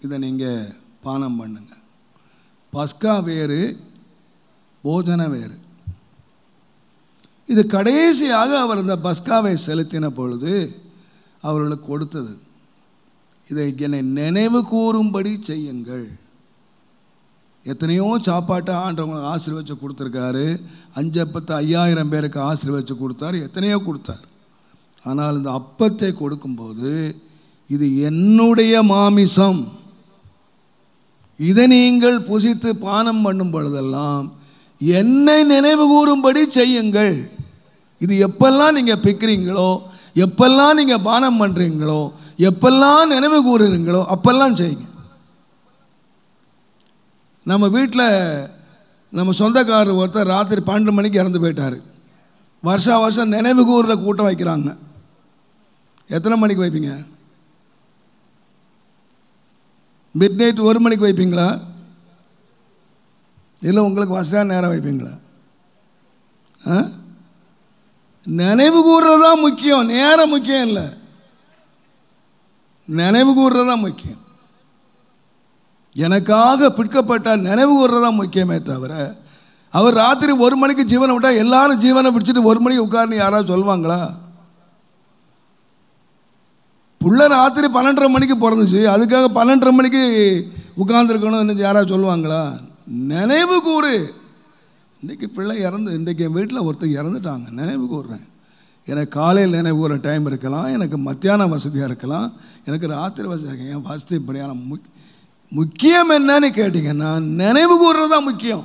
இதை நீங்கள் பானம் பண்ணுங்க. பஸ்கா வேறு, போஜனம் வேறு. இது கடைசியாக அவர் இந்த பஸ்காவை செலுத்தின பொழுது அவர்களுக்கு கொடுத்தது, இதை என்னை நினைவு கூறும்படி செய்யுங்கள். எத்தனையோ சாப்பாட்டை ஆண்டவங்க ஆசீர்வதிச்சு கொடுத்துருக்காரு. 5 அப்பத்தை 5000 பேருக்கு ஆசீர்வதிச்சு கொடுத்தார், எத்தனையோ கொடுத்தார். ஆனால் இந்த அப்பத்தை கொடுக்கும்போது, இது என்னுடைய மாமிசம், இதை நீங்கள் புசித்து பானம் பண்ணும் பொழுதெல்லாம் என்னை நினைவு கூறும்படி செய்யுங்கள். இது எப்பெல்லாம் நீங்கள் பிக்கிறீங்களோ, எப்பெல்லாம் நீங்கள் பானம் பண்ணுறீங்களோ, எப்பெல்லாம் நினைவு கூறுறீங்களோ அப்பெல்லாம் செய்யுங்க. நம்ம வீட்டில் நம்ம சொந்தக்காரர் ஒருத்தர் ராத்திரி 12 மணிக்கு இறந்து போயிட்டார். வருஷம் நினைவு கூறுற கூட்டம் வைக்கிறாங்க. எத்தனை மணிக்கு வைப்பீங்க? மிட் நைட் 1 மணிக்கு வைப்பீங்களா, இல்லை உங்களுக்கு வசதியான நேரம் வைப்பீங்களா? நினைவு கூறுறது தான் முக்கியம், நேரம் முக்கியம் இல்லை, நினைவு கூறுறது தான் முக்கியம். எனக்காக பிடிக்கப்பட்ட நினைவு கூறுறது தான் முக்கியமே தவிர, அவர் ராத்திரி 1 மணிக்கு ஜீவனை விட்டால் எல்லாரும் ஜீவனை பிடிச்சிட்டு 1 மணிக்கு உட்கார்னு யாராவது சொல்லுவாங்களா? புள்ள ராத்திரி 12:30 மணிக்கு பிறந்துச்சு, அதுக்காக 12:30 மணிக்கு உட்கார்ந்துருக்கணும் யாராவது சொல்லுவாங்களா? நினைவு கூறு. இன்றைக்கி பிள்ளை இன்றைக்கி என் வீட்டில் ஒருத்தர் இறந்துட்டாங்க, நினைவு கூறுறேன். எனக்கு காலையில் நினைவு கூற டைம் இருக்கலாம், எனக்கு மத்தியானம் வசதியாக இருக்கலாம், எனக்கு ராத்திரி வசதியாக இருக்கலாம். என் வசதி இப்படியான முக்கியம் என்னன்னு கேட்டிங்கன்னா நினைவு கூறுறது தான் முக்கியம்.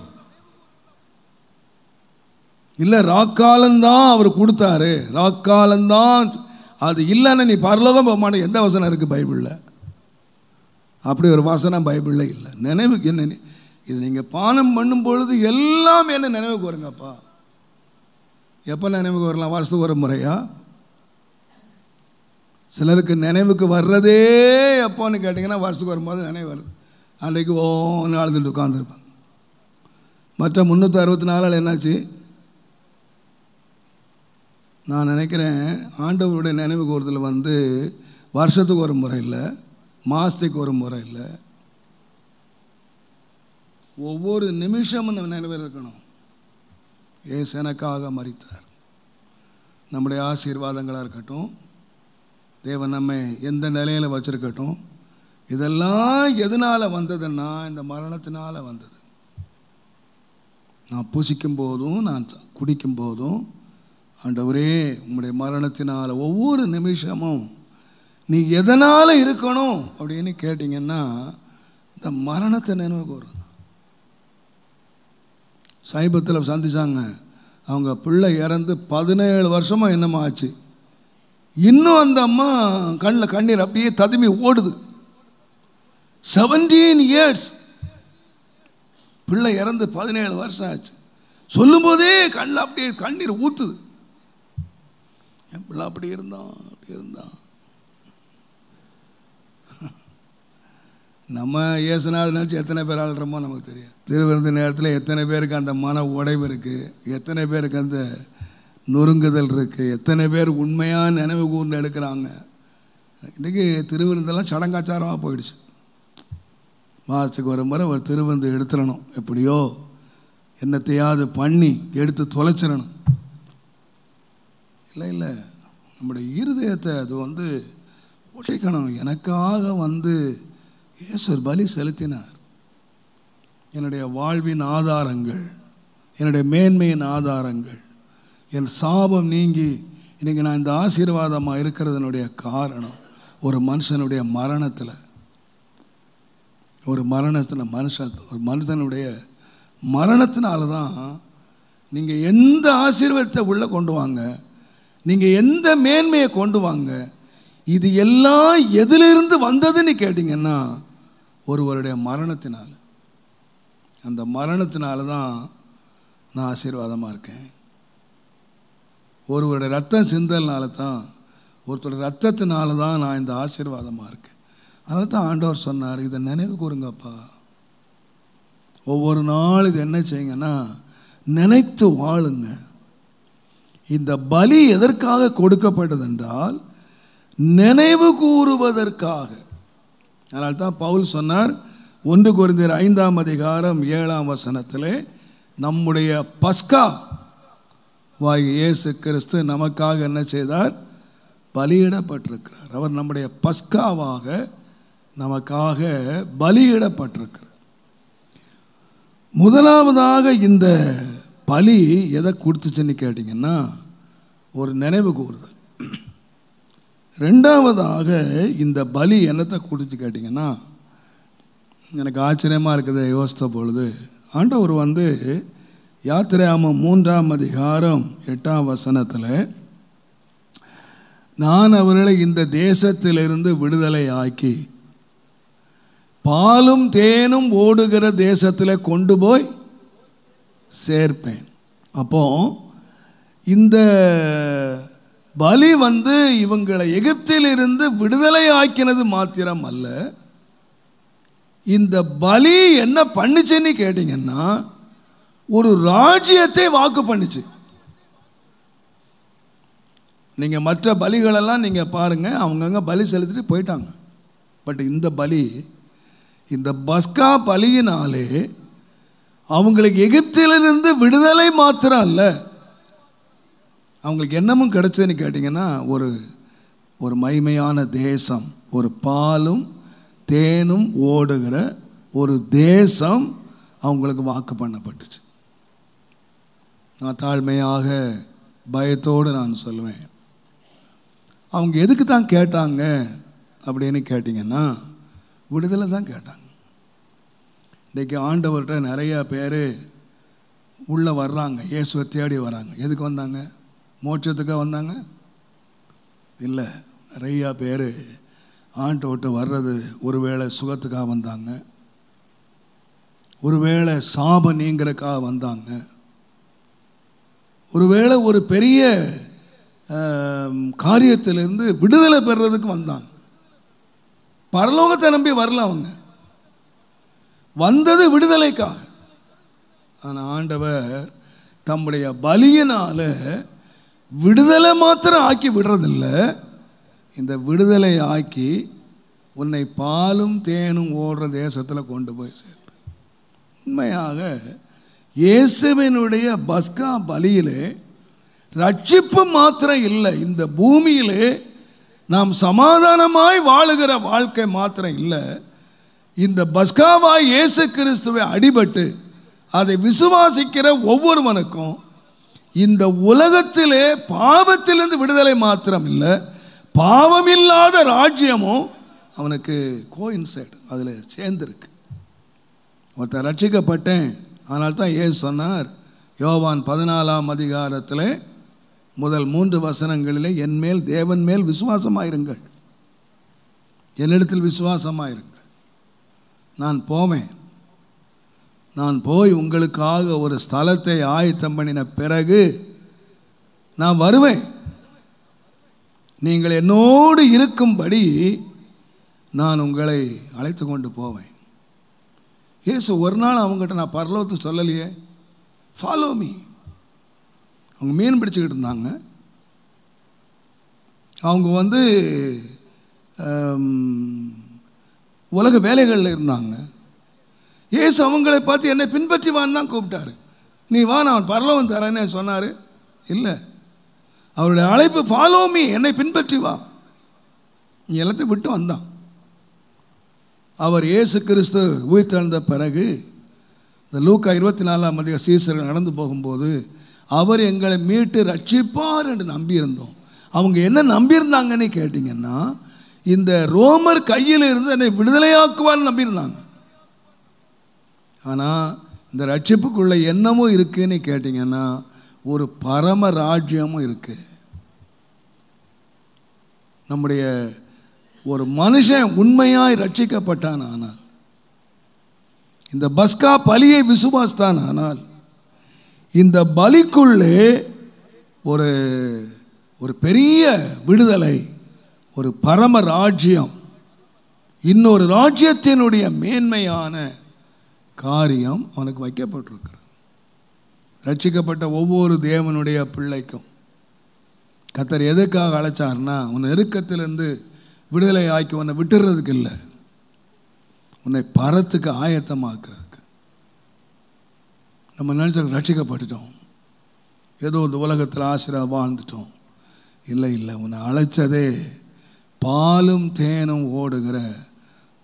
இல்லை ராக்காலந்தான் அவர் கொடுத்தாரு, ராக்காலந்தான், அது இல்லைன்னு நீ பரலோகம் போக மாட்டே. எந்த வசனம் இருக்குது பைபிளில்? அப்படி ஒரு வசனம் பைபிளில் இல்லை. நினைவுக்கு என்ன, இது நீங்கள் பானம் பண்ணும் பொழுது எல்லாம் என்ன நினைவு கூறுங்கப்பா. எப்போ நினைவு கூறலாம்? வருஷத்துக்கு ஒரு முறையா? சிலருக்கு நினைவுக்கு வர்றதே எப்போன்னு கேட்டிங்கன்னா வருஷத்துக்கு வரும்போது நினைவு வருது. அன்றைக்கு ஓன்னு அழுதுட்டு உட்காந்துருப்பாங்க. மற்ற 364 என்னாச்சு? நான் நினைக்கிறேன் ஆண்டவருடைய நினைவு கூறுதல் வந்து வருஷத்துக்கு ஒரு முறை இல்லை, மாதத்துக்கு ஒரு முறை இல்லை, ஒவ்வொரு நிமிஷமும் நம்ம நினைவில் இருக்கணும். இயேசு எனக்காக மரித்தார். நம்முடைய ஆசீர்வாதங்களாக இருக்கட்டும், தேவன் நம்மை எந்த நிலையில் வச்சிருக்கட்டும், இதெல்லாம் எதனால் வந்ததுன்னா இந்த மரணத்தினால் வந்தது. நான் புசிக்கும் போதும் நான் குடிக்கும் போதும் ஆண்டவரே உம்முடைய மரணத்தினால் ஒவ்வொரு நிமிஷமும் நீ எதனால் இருக்கணும் அப்படின்னு கேட்டிங்கன்னா இந்த மரணத்தை நினைவு கூறணும். சமீபத்தில் சந்திச்சாங்க, அவங்க பிள்ளை இறந்து 17 வருஷமாக என்னமோ ஆச்சு. இன்னும் அந்த அம்மா கண்ணில் கண்ணீர் அப்படியே ததுமி ஓடுது. 17 இயர்ஸ், பிள்ளை இறந்து 17 வருஷம் ஆச்சு. சொல்லும்போதே கண்ணில் அப்படியே கண்ணீர் ஊற்றுது. என் பிள்ளை அப்படி இருந்தான் அப்படி இருந்தான். நம்ம இயேசுநாதர் நினச்சி எத்தனை பேர் ஆளுறோமோ நமக்கு தெரியும். திருவிருந்து நேரத்தில் எத்தனை பேருக்கு அந்த மன உடைவு இருக்குது, எத்தனை பேருக்கு அந்த நொறுங்குதல் இருக்குது, எத்தனை பேர் உண்மையாக நினைவு கூர்ந்து எடுக்கிறாங்க. இன்றைக்கி திருவிருந்தெல்லாம் சடங்காச்சாரமாக போயிடுச்சு. மாதத்துக்கு ஒரு முறை ஒரு திருவிருந்து எடுத்துடணும், எப்படியோ என்னத்தையாவது பண்ணி எடுத்து தொலைச்சிடணும். இல்லை இல்லை, நம்முடைய இருதயத்தை அது வந்து ஒட்டிக்கணும். எனக்காக வந்து இயேசு பலி செலுத்தினார். என்னுடைய வாழ்வின் ஆதாரங்கள், என்னுடைய மேன்மையின் ஆதாரங்கள், என் சாபம் நீங்கி இன்றைக்கி நான் இந்த ஆசீர்வாதமாக இருக்கிறதுனுடைய காரணம் ஒரு மனுஷனுடைய மரணத்தில், ஒரு மனுஷனுடைய மரணத்தினால தான். நீங்கள் எந்த ஆசீர்வாதத்தை உள்ளே கொண்டு வாங்க, நீங்கள் எந்த மேன்மையை கொண்டு வாங்க, இது எல்லாம் எதிலிருந்து வந்ததுன்னு கேட்டிங்கன்னா ஒருவருடைய மரணத்தினால். அந்த மரணத்தினால தான் நான் ஆசீர்வாதமாக இருக்கேன். ஒருவருடைய ரத்தம் சிந்தல்னால தான், ஒருத்தருடைய ரத்தத்தினால தான் நான் இந்த ஆசீர்வாதமாக இருக்கேன். அதனால தான் ஆண்டவர் சொன்னார், இதை நினைவு கூறுங்கப்பா. ஒவ்வொரு நாள் இது என்ன செய்யுங்கன்னா நினைத்து வாழுங்க. இந்த பலி எதற்காக கொடுக்கப்பட்டது என்றால் நினைவு கூறுவதற்காக. அதனால தான் பவுல் சொன்னார் 1 கொரிந்தியர் 5ஆம் அதிகாரம் 7ஆம் வசனத்திலே, நம்முடைய பஸ்கா வாகிய இயேசு கிறிஸ்து நமக்காக என்ன செய்தார்? பலியிடப்பட்டிருக்கிறார். அவர் நம்முடைய பஸ்காவாக நமக்காக பலியிடப்பட்டிருக்கிறார். முதலாவதாக இந்த பலி எதை கொடுத்துச்சுன்னு கேட்டிங்கன்னா ஒரு நினைவு கூறுதல். ரெண்டாவதாக இந்த பலி என்னத்தை கொடுத்து கேட்டிங்கன்னா, எனக்கு ஆச்சரியமாக இருக்குது யோசித்த பொழுது. ஆண்டவர் வந்து யாத்திராகமம் 3ஆம் அதிகாரம் 8ஆம் வசனத்தில், நான் அவர்களை இந்த தேசத்திலிருந்து விடுதலை ஆக்கி பாலும் தேனும் ஓடுகிற தேசத்தில் கொண்டு போய் சேர்ப்பேன். அப்போ இந்த பலி வந்து இவங்களை எகிப்திலிருந்து விடுதலை ஆக்கினது மாத்திரம் அல்ல, இந்த பலி என்ன பண்ணுச்சுன்னு கேட்டிங்கன்னா ஒரு ராஜ்யத்தை வாக்கு பண்ணுச்சு. நீங்கள் மற்ற பலிகளெல்லாம் நீங்கள் பாருங்கள், அவங்கங்க பலி செலுத்திட்டு போயிட்டாங்க. பட் இந்த பலி, இந்த பஸ்கா பலியினாலே அவங்களுக்கு எகிப்திலிருந்து விடுதலை மாத்திரம் அல்ல, அவங்களுக்கு என்னமும் கிடைச்சதுன்னு கேட்டிங்கன்னா ஒரு மகிமையான தேசம், ஒரு பாலும் தேனும் ஓடுகிற ஒரு தேசம் அவங்களுக்கு வாக்கு பண்ணப்பட்டுச்சு. நான் தாழ்மையாக பயத்தோடு நான் சொல்லுவேன், அவங்க எதுக்கு தான் கேட்டாங்க அப்படின்னு கேட்டிங்கன்னா விடுதலை தான் கேட்டாங்க. இன்றைக்கி ஆண்டவர்கிட்ட நிறையா பேர் உள்ளே வர்றாங்க, இயேசுவை தேடி வராங்க. எதுக்கு வந்தாங்க? மோட்சத்துக்காக வந்தாங்க? இல்லை. நிறையா பேர் ஆண்டவர்கிட்ட வர்றது ஒருவேளை சுகத்துக்காக வந்தாங்க, ஒருவேளை சாபம் நீங்கிறதுக்காக வந்தாங்க, ஒருவேளை ஒரு பெரிய காரியத்திலிருந்து விடுதலை பெறுறதுக்கு வந்தாங்க. பரலோகத்தை நம்பி வரல, அவங்க வந்தது விடுதலைக்காக. ஆனால் ஆண்டவர் தம்முடைய பலியினால் விடுதலை மாத்திரம் ஆக்கி விடுறதில்லை, இந்த விடுதலை ஆக்கி உன்னை பாலும் தேனும் ஓடுற தேசத்தில் கொண்டு போய் சேர்ப்பேன். உண்மையாக இயேசுவினுடைய பஸ்கா பலியிலே ரட்சிப்பு மாத்திரம் இல்லை, இந்த பூமியிலே நாம் சமாதானமாய் வாழுகிற வாழ்க்கை மாத்திரம் இல்லை, இந்த பஸ்காவாய் இயேசு கிறிஸ்துவை அடிபட்டு அதை விசுவாசிக்கிற ஒவ்வொருவனுக்கும் இந்த உலகத்திலே பாவத்திலிருந்து விடுதலை மாத்திரம் இல்லை, பாவமில்லாத ராஜ்யமும் அவனுக்கு கோயின்சைடு அதில் சேர்ந்துருக்கு. ஒருத்தர் ரட்சிக்கப்பட்டேன், ஆனால் தான் இயேசு சொன்னார் யோவான் 14ஆம் அதிகாரத்தில் முதல் 3 வசனங்களிலே, என்மேல் தேவன் மேல் விசுவாசமாயிருங்கள், என்னிடத்தில் விசுவாசமாயிருங்கள், நான் போவேன், நான் போய் உங்களுக்காக ஒரு ஸ்தலத்தை ஆயத்தம் பண்ணின பிறகு நான் வருவேன், நீங்கள் என்னோடு இருக்கும்படி நான் உங்களை அழைத்து கொண்டு போவேன். இயேசு ஒரு நாள் அவங்ககிட்ட நான் பரலோகத்துக்கு சொல்லலையே, ஃபாலோ மீ. அவங்க மீன் பிடிச்சிக்கிட்டு இருந்தாங்க, அவங்க உலக வேலைகளில் இருந்தாங்க. இயேசு அவங்களை பார்த்து என்னை பின்பற்றி வான்னு தான் கூப்பிட்டாரு. நீ வா நான் பரலோகம் தரேன்னு சொன்னார்? இல்லை, அவருடைய அழைப்பு ஃபாலோ மீ, என்னை பின்பற்றி வா. நீ எல்லாத்தையும் விட்டு வந்தான். அவர் இயேசு கிறிஸ்து உயிர்த்தெழுந்த பிறகு இந்த லூக்கா 24ஆம் அதிகாரம் சீசர்கள் நடந்து போகும்போது அவர் எங்களை மீட்டு ரட்சிப்பார் என்று நம்பியிருந்தோம். அவங்க என்ன நம்பியிருந்தாங்கன்னு கேட்டிங்கன்னா, இந்த ரோமர் கையில் இருந்து என்னை விடுதலையாக்குவார்னு நம்பியிருந்தாங்க. ஆனால் இந்த ரட்சிப்புக்குள்ள என்னமும் இருக்குன்னு கேட்டிங்கன்னா, ஒரு பரம ராஜ்யமும் இருக்கு. நம்முடைய ஒரு மனுஷன் உண்மையாய் ரட்சிக்கப்பட்டான் ஆனால், இந்த பஸ்கா பலியை விசுவாசித்தான் ஆனால், இந்த பலிக்குள்ளே ஒரு ஒரு பெரிய விடுதலை, ஒரு பரம ராஜ்யம், இன்னொரு ராஜ்யத்தினுடைய மேன்மையான காரியம் அவனுக்கு வைக்கப்பட்டிருக்கிறது. ரட்சிக்கப்பட்ட ஒவ்வொரு தேவனுடைய பிள்ளைக்கும் கர்த்தர் எதற்காக அழைச்சார்னா, உன்னை நெருக்கத்திலிருந்து விடுதலை ஆக்கி உன்னை விட்டுறதுக்கு இல்லை, உன்னை பரத்துக்கு ஆயத்தமாக்குறதுக்கு. நம்ம நினைச்ச ரட்சிக்கப்பட்டுட்டோம், ஏதோ இந்த உலகத்தில் ஆசீர்வாதம் வாழ்ந்துட்டோம். இல்லை இல்லை, உன்னை அழைச்சதே பாலும் தேனும் ஓடுகிற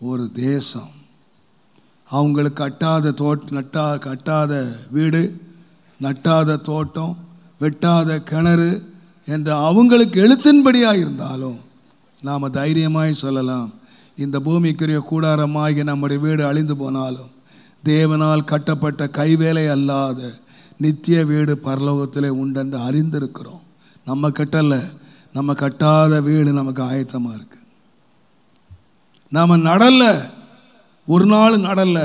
ஒரு தேசம். அவங்களுக்கு கட்டாத வீடு, நட்டாத தோட்டம், வெட்டாத கிணறு என்ற அவங்களுக்கு எழுத்தின்படியாக இருந்தாலும் நாம் தைரியமாய் சொல்லலாம், இந்த பூமிக்குரிய கூடாரமாகி நம்முடைய வீடு அழிந்து போனாலும் தேவனால் கட்டப்பட்ட கைவேலை அல்லாத நித்திய வீடு பரலோகத்திலே உண்டென்று அறிந்திருக்கிறோம். நம்ம கட்டல, நம்ம கட்டாத வீடு நமக்கு ஆயத்தமாக இருக்கு. நாம் நடல, ஒரு நாள் நடல,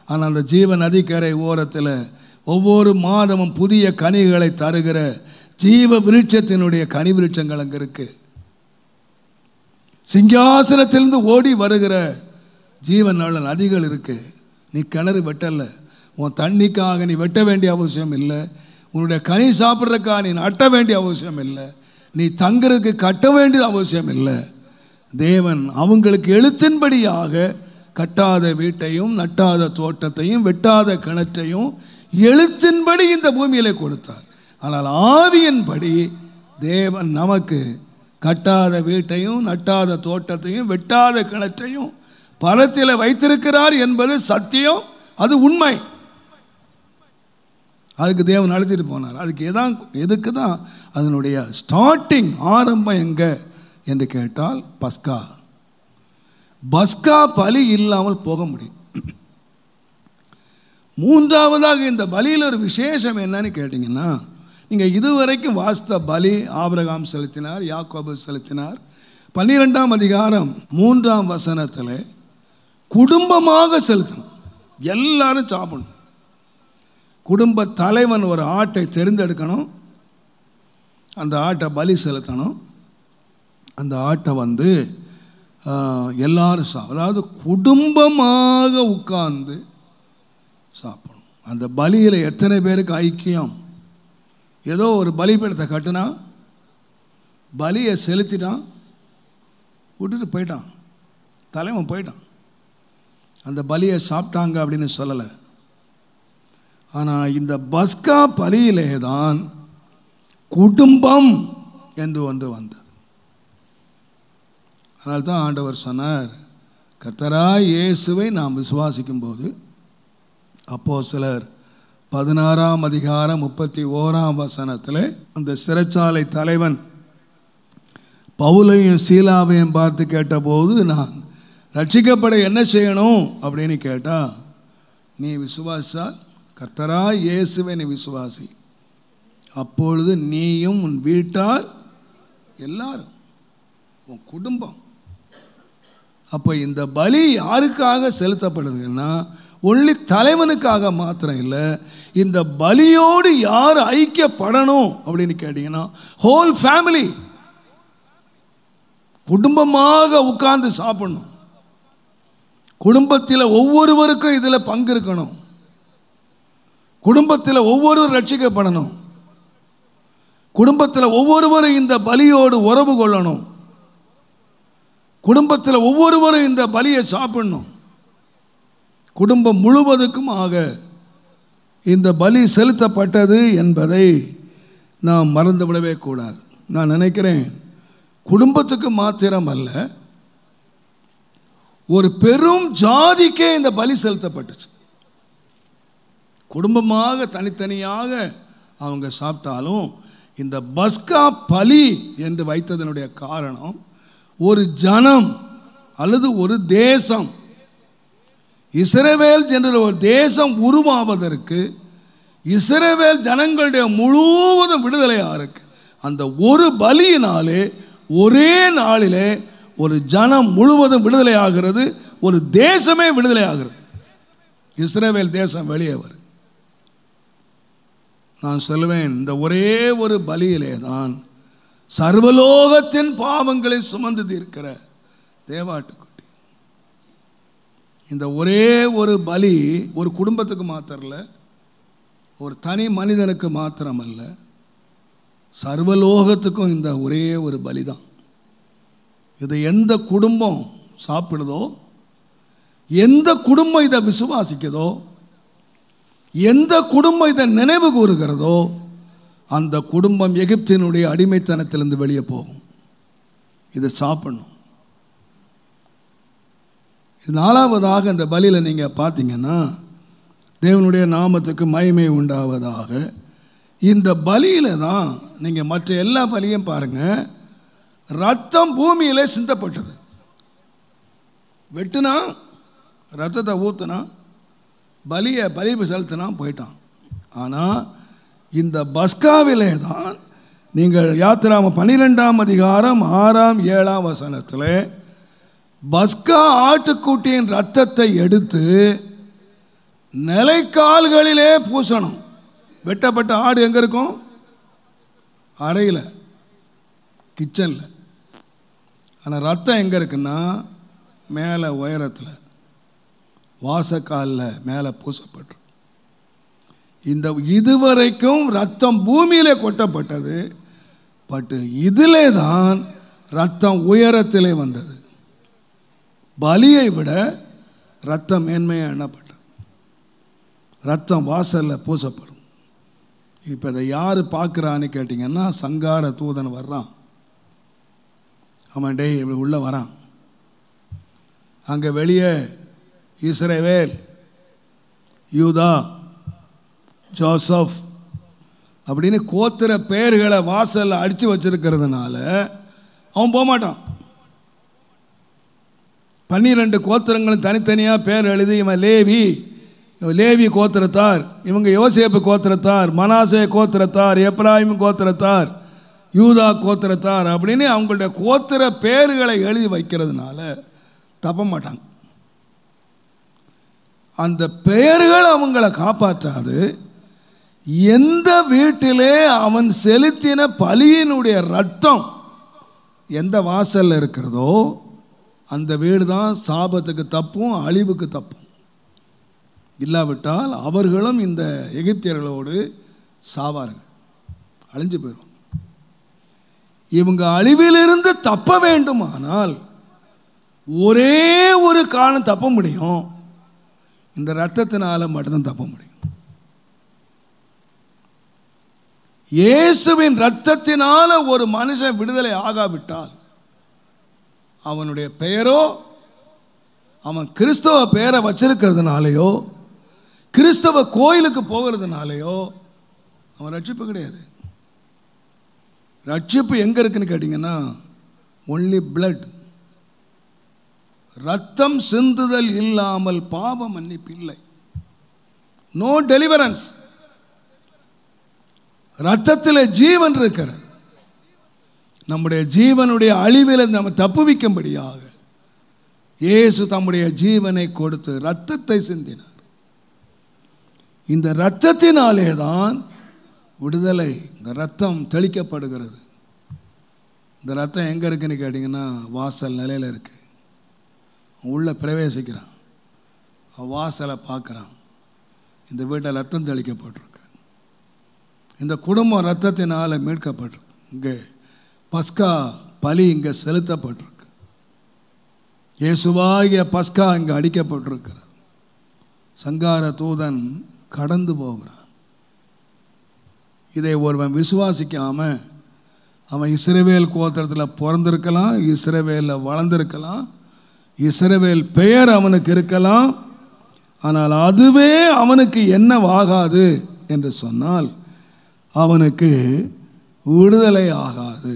ஆனால் அந்த ஜீவ நதிக்கரை ஓரத்தில் ஒவ்வொரு மாதமும் புதிய கனிகளை தருகிற ஜீவ விருட்சத்தினுடைய கனி விருட்சங்கள் அங்கே இருக்கு. சிங்காசனத்திலிருந்து ஓடி வருகிற ஜீவன் நதிகள் இருக்கு. நீ கிணறு வெட்டல, உன் தண்ணிக்காக நீ வெட்ட வேண்டிய அவசியம் இல்லை, உன்னுடைய கனி சாப்பிட்றதுக்காக நீ நட்ட வேண்டிய அவசியம் இல்லை, நீ தங்குறதுக்கு கட்ட வேண்டிய அவசியம் இல்லை. தேவன் அவங்களுக்கு எழுத்தின்படியாக கட்டாத வீட்டையும் நட்டாத தோட்டத்தையும் வெட்டாத கிணற்றையும் எழுத்தின்படி இந்த பூமியிலே கொடுத்தார். ஆனால் ஆவியின்படி தேவன் நமக்கு கட்டாத வீட்டையும் நட்டாத தோட்டத்தையும் வெட்டாத கிணற்றையும் பரத்தில் வைத்திருக்கிறார் என்பது சத்தியம், அது உண்மை. அதுக்கு தேவன் நடத்திட்டு போனார். எதுக்கு தான் அதனுடைய ஸ்டார்டிங் ஆரம்பம் எங்க என்று கேட்டால் பஸ்கா பலி இல்லாமல் போக முடியும். மூன்றாவதாக இந்த பலியில் ஒரு விசேஷம் என்னன்னு கேட்டிங்கன்னா, நீங்கள் இதுவரைக்கும் வாஸ்த பலி ஆபிரகாம் செலுத்தினார், யாக்கோபு செலுத்தினார். 12ஆம் அதிகாரம் 3ஆம் வசனத்தில் குடும்பமாக செலுத்தணும், எல்லாரும் சாப்பிடணும். குடும்ப தலைவன் ஒரு ஆட்டை தெரிந்தெடுக்கணும், அந்த ஆட்டை பலி செலுத்தணும். அந்த ஆட்டை எல்லாரும் அதாவது குடும்பமாக உட்கார்ந்து சாப்பிடணும். அந்த பலியில் எத்தனை பேருக்கு ஐக்கியம்? ஏதோ ஒரு பலிபீடத்தை கட்டுனா, பலியை செலுத்திட்டான், விட்டுட்டு போயிட்டான், தலைவன் போயிட்டான். அந்த பலியை சாப்பிட்டாங்க அப்படின்னு சொல்லலை. ஆனால் இந்த பஸ்கா பலியிலே தான் குடும்பம் என்று ஒன்று வந்தது. அதனால தான் ஆண்டவர் சொன்னார், கர்த்தராய் இயேசுவை நாம் விசுவாசிக்கும் போது, அப்போஸ்தலர் 16:31 அந்த சிறைச்சாலை தலைவன் பவுலையும் சீலாவையும் பார்த்து கேட்டபோது, நான் ரட்சிக்கப்பட என்ன செய்யணும் அப்படின்னு கேட்டால், நீ விசுவாசா கர்த்தராய் இயேசுவை நீ விசுவாசி, அப்பொழுது நீயும் உன் வீட்டார் எல்லாரும் உன் குடும்பம். அப்போ இந்த பலி யாருக்காக செலுத்தப்படுதுன்னா, ஒன்லி தலைவனுக்காக மாத்திரம் இல்லை, இந்த பலியோடு யார் ஐக்கியப்படணும் அப்படின்னு கேட்டீங்கன்னா ஹோல் ஃபேமிலி குடும்பமாக உட்கார்ந்து சாப்பிடணும். குடும்பத்தில் ஒவ்வொருவருக்கும் இதில் பங்கு இருக்கணும். குடும்பத்தில் ஒவ்வொருவரும் ரட்சிக்கப்படணும். குடும்பத்தில் ஒவ்வொருவரும் இந்த பலியோடு உறவு கொள்ளணும். குடும்பத்தில் ஒவ்வொருவரும் இந்த பலியை சாப்பிடணும். குடும்பம் முழுவதுக்கும் ஆக இந்த பலி செலுத்தப்பட்டது என்பதை நாம் மறந்துவிடவே கூடாது. நான் நினைக்கிறேன், குடும்பத்துக்கு மாத்திரம் அல்ல, ஒரு பெரும் ஜாதிக்கே இந்த பலி செலுத்தப்பட்டுச்சு. குடும்பமாக தனித்தனியாக அவங்க சாப்பிட்டாலும் இந்த பஸ்கா பலி என்று வைத்ததனுடைய காரணம், ஒரு ஜனம் அல்லது ஒரு தேசம், இஸ்ரவேல் என்ற ஒரு தேசம் உருவாவதற்கு, இஸ்ரவேல் ஜனங்களுடைய முழுவதும் விடுதலையாருக்கு அந்த ஒரு பலியினாலே ஒரே நாளிலே ஒரு ஜனம் முழுவதும் விடுதலை ஆகிறது, ஒரு தேசமே விடுதலை ஆகிறது. இஸ்ரவேல் தேசம் வெளியே வரும். நான் சொல்லுவேன், இந்த ஒரே ஒரு பலியிலே தான் சர்வலோகத்தின் பாவங்களை சுமந்து தீர்க்கிற தேவாட்டுக்குட்டி. இந்த ஒரே ஒரு பலி ஒரு குடும்பத்துக்கு மாத்திரல, ஒரு தனி மனிதனுக்கு மாத்திரமல்ல, சர்வலோகத்துக்கும் இந்த ஒரே ஒரு பலி தான். இதை எந்த குடும்பம் சாப்பிடுதோ, எந்த குடும்பம் இதை விசுவாசிக்கிறதோ, எந்த குடும்பம் இதை நினைவு கூறுகிறதோ, அந்த குடும்பம் எகிப்தினுடைய அடிமைத்தனத்திலிருந்து வெளியே போகும். இதை சாப்பிடணும். நாலாவதாக இந்த பலியில் நீங்கள் பார்த்தீங்கன்னா, தேவனுடைய நாமத்துக்கு மகிமை உண்டாவதாக, இந்த பலியில் தான் நீங்கள் மற்ற எல்லா பலியும் பாருங்கள், ரத்தம் பூமியிலே சிந்தப்பட்டது. வெட்டுனா ரத்தத்தை ஊற்றுனா, பலி செலுத்தினா போயிட்டான். ஆனால் இந்த பஸ்காவிலே தான் நீங்கள் யாத்திராம 12:6-7 பஸ்கா ஆட்டுக்குட்டியின் ரத்தத்தை எடுத்து நிலைக்கால்களிலே பூசணும். வெட்டப்பட்ட ஆடு எங்கே இருக்கும்? அறையில், கிச்சனில். ஆனால் ரத்தம் எங்கே இருக்குன்னா மேலே உயரத்தில் வாசக்காலில் மேலே பூசப்பட்டு. இந்த இதுவரைக்கும் ரத்தம் பூமியிலே கொட்டப்பட்டது, பட் இதிலே தான் ரத்தம் உயரத்திலே வந்தது. பலியை விட ரத்தம் மேன்மையாக எண்ணப்பட்டது. ரத்தம் வாசலில் பூசப்படும். இப்போ இதை யார் பார்க்குறான்னு கேட்டிங்கன்னா, சங்கார தூதன் வர்றான். அவன் டேய் உள்ளே வரான். அங்கே வெளியே இஸ்ரவேல், யூதா, ஜோசப் அப்படின்னு கோத்திர பெயர்களை வாசலில் அடித்து வச்சிருக்கிறதுனால அவன் போகமாட்டான். 12 கோத்திரங்களும் தனித்தனியாக பேர் எழுதி, இவன் லேவி, லேவி கோத்திரத்தார், இவங்க யோசேப்பு கோத்திரத்தார், மனாசே கோத்திரத்தார், எப்ராயிம் கோத்திரத்தார், யூதா கோத்திரத்தார் அப்படின்னு அவங்களுடைய கோத்திர பேர்களை எழுதி வைக்கிறதுனால தப்ப மாட்டாங்க. அந்த பெயர்கள் அவங்களை காப்பாற்றாது. எந்த வீட்டிலே அவன் செலுத்தின பலியினுடைய ரத்தம் எந்த வாசலில் இருக்கிறதோ அந்த வீடு தான் சாபத்துக்கு தப்பும், அழிவுக்கு தப்பும். இல்லாவிட்டால் அவர்களும் இந்த எகிப்தியர்களோடு சாவார்கள், அழிஞ்சு போயிடுவாங்க. இவங்க அழிவிலிருந்து தப்ப வேண்டுமானால் ஒரே ஒரு காரணம் தப்ப முடியும், இந்த இரத்தத்தினால மட்டும்தான் தப்ப முடியும். இயேசுவின் இரத்தத்தினால ஒரு மனுஷன் விடுதலை ஆகாவிட்டால் அவனுடைய பெயரோ அவன் கிறிஸ்தவ பெயரை வச்சிருக்கிறதுனாலையோ கிறிஸ்தவ கோயிலுக்கு போகிறதுனாலையோ அவன் ரட்சிப்பு கிடையாது. ரட்சிப்பு எங்க இருக்குன்னு கேட்டீங்கன்னா ஒன்லி பிளட். ரத்தம் சிந்துதல் இல்லாமல் பாவ மன்னிப்பு இல்லை. No deliverance. ரத்தத்தில் ஜீவன் இருக்கிறது. நம்முடைய ஜீவனுடைய அழிவில் நம்ம தப்புவிக்கும்படியாக இயேசு தம்முடைய ஜீவனை கொடுத்து ரத்தத்தை சிந்தினார். இந்த இரத்தத்தினாலே தான் விடுதலை. இந்த ரத்தம் தெளிக்கப்படுகிறது. இந்த ரத்தம் எங்கே இருக்குன்னு கேட்டிங்கன்னா வாசல் நிலையில் இருக்கு. உள்ளே பிரவேசிக்கிறான், வாசலை பார்க்குறான், இந்த வீட்டில் ரத்தம் தெளிக்கப்பட்டிருக்கு. இந்த குடும்பம் ரத்தத்தினால் மீட்கப்பட்டிருக்கு. இங்கே பஸ்கா பலி இங்கே செலுத்தப்பட்டிருக்கு. இயேசுவாகிய பஸ்கா இங்கே அடிக்கப்பட்டிருக்கிறார். சங்கார தூதன் கடந்து போகிறான். இதை ஒருவன் விசுவாசிக்காம அவன் இஸ்ரவேல் கோத்திரத்தில் பிறந்திருக்கலாம், இஸ்ரவேலில் வளர்ந்திருக்கலாம், இஸ்ரவேல் பெயர் அவனுக்கு இருக்கலாம், ஆனால் அதுவே அவனுக்கு என்னவாகாது என்று சொன்னால் அவனுக்கு விடுதலை ஆகாது.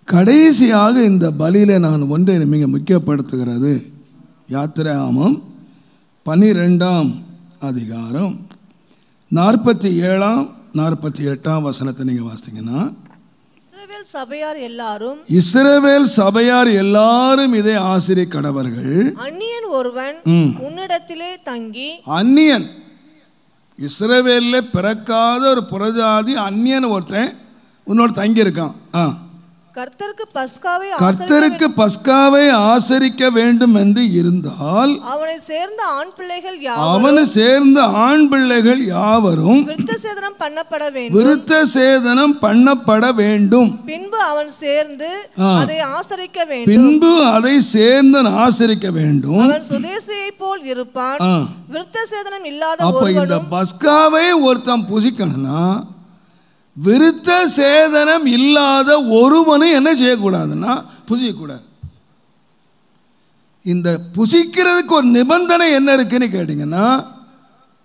கடைசியாக இந்த பலியில் நான் ஒன்றை மிக முக்கியப்படுத்துகிறது. யாத்திராகமம் 12ஆம் அதிகாரம் 47ஆம் 48ஆம் வசனத்தை நீங்கள் வாசித்தீங்கன்னா, இஸ்ரவேல் சபையார் எல்லாரும் இதை ஆசிரிய கடவர்கள். அந்நியன் ஒருவன் உன்னிடத்திலே தங்கி, அந்நியன் இஸ்ரவேலில் பிறக்காத ஒரு புறஜாதி அந்நியன் ஒருத்தன் உன்னோட தங்கி இருக்கான். கர்த்தருக்கு பஸ்காவை ஆசரிக்க வேண்டும் என்று இருந்தால் அவனை சேர்ந்த ஆண் பிள்ளைகள் யாவரும் விருத்த சேதனம் பண்ணப்பட வேண்டும். பின்பு அவன் சேர்ந்து அதை ஆசரிக்க வேண்டும். பின்பு அதை சேர்ந்து ஆசரிக்க வேண்டும். அவன் சுதேசியை போல் இருப்பான். விருத்த சேதனம் இல்லாத அப்ப இந்த பஸ்காவை ஒருத்தன் புசிக்கணும்னா விருத்த சேதனம் இல்லாத ஒருவனும் என்ன செய்யக்கூடாதுன்னா புசிக்கக்கூடாது. இந்த புசிக்கிறதுக்கு ஒரு நிபந்தனை என்ன இருக்குன்னு கேட்டிங்கன்னா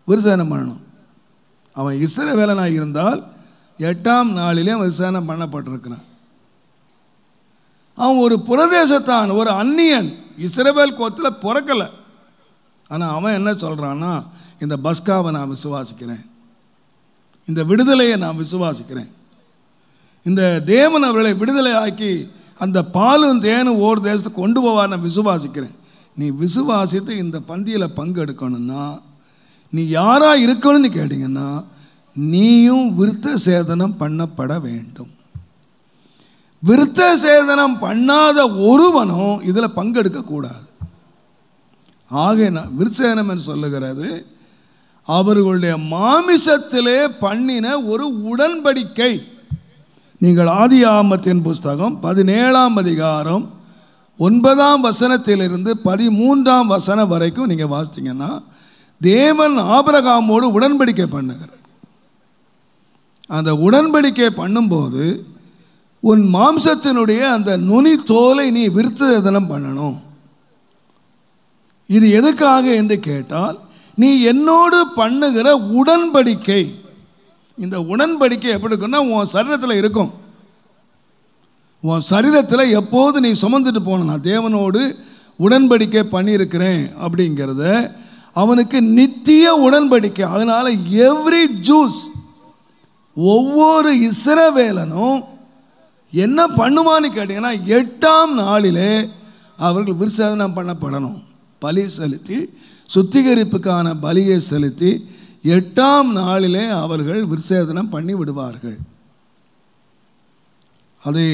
விருத்தசேதனம் பண்ணணும். அவன் இஸ்ரவேலனாக இருந்தால் 8ஆம் நாளிலே விருத்தசேதனம் பண்ணப்பட்டிருக்கிறான். அவன் ஒரு புரதேசத்தான், ஒரு அந்நியன், இஸ்ரவேல் கோத்திரத்தில் பிறக்கலை. ஆனால் அவன் என்ன சொல்கிறான்னா, இந்த பஸ்காவை நான் விசுவாசிக்கிறேன், இந்த விடுதலையை நான் விசுவாசிக்கிறேன், இந்த தேவன் அவர்களை விடுதலை ஆக்கி அந்த பாலும் தேனும் ஓர் தேசத்துக்கு கொண்டு போவார் நான் விசுவாசிக்கிறேன். நீ விசுவாசித்து இந்த பந்தியில் பங்கெடுக்கணும்னா நீ யாராக இருக்கணும்னு கேட்டிங்கன்னா நீயும் விருத்த சேதனம் பண்ணப்பட வேண்டும். விருத்த சேதனம் பண்ணாத ஒருவனும் இதில் பங்கெடுக்கக்கூடாது. ஆக விருத்த சேதனம் என்று சொல்லுகிறது அவர்களுடைய மாமிசத்திலே பண்ணின ஒரு உடன்படிக்கை. நீங்கள் ஆதியாகமத்தின் புஸ்தகம் 17ஆம் அதிகாரம் 9ஆம் வசனத்திலிருந்து 13ஆம் வசனம் வரைக்கும் நீங்கள் வாசித்தீங்கன்னா தேவன் ஆபிரகாமோடு உடன்படிக்கை பண்ணுகிறார். அந்த உடன்படிக்கை பண்ணும்போது உன் மாம்சத்தினுடைய அந்த நுனி தோலை நீ விருத்தசேதனம் பண்ணணும். இது எதுக்காக என்று கேட்டால் நீ என்னோடு பண்ணுகிற உடன்படிக்கை. இந்த உடன்படிக்கை எப்படி இருக்குன்னா உன் சரீரத்தில் இருக்கும். உன் சரீரத்தில் எப்போது நீ சுமந்துட்டு போன நான் தேவனோடு உடன்படிக்கை பண்ணியிருக்கிறேன் அப்படிங்கிறத அவனுக்கு நித்திய உடன்படிக்கை. அதனால் எவ்ரி ஜூஸ் ஒவ்வொரு இஸ்ரவேலனும் என்ன பண்ணுவான்னு கேட்டிங்கன்னா 8ஆம் நாளிலே அவர்கள் விருத்தசேதனம் பண்ணப்படணும். பலி செலுத்தி சுத்திகரிப்புக்கான பலியை செலுத்தி 8ஆம் நாளிலே அவர்கள் விருத்தசேதனம் பண்ணி விடுவார்கள். அதை